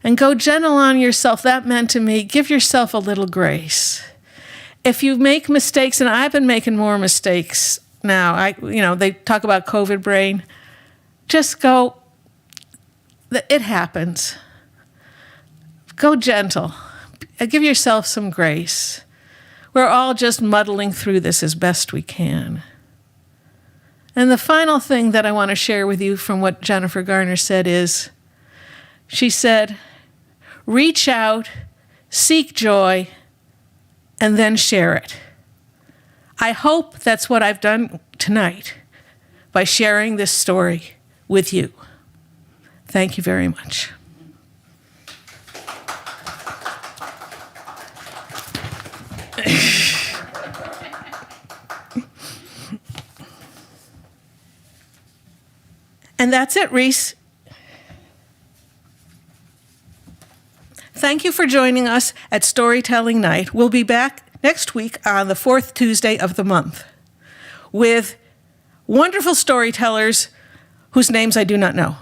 And go gentle on yourself. That meant to me, give yourself a little grace. If you make mistakes, and I've been making more mistakes now, they talk about COVID brain. Just go, it happens. Go gentle. Give yourself some grace. We're all just muddling through this as best we can. And the final thing that I want to share with you from what Jennifer Garner said is, she said, reach out, seek joy, and then share it. I hope that's what I've done tonight by sharing this story with you. Thank you very much. And that's it, Reese. Thank you for joining us at Storytelling Night. We'll be back next week on the fourth Tuesday of the month with wonderful storytellers whose names I do not know.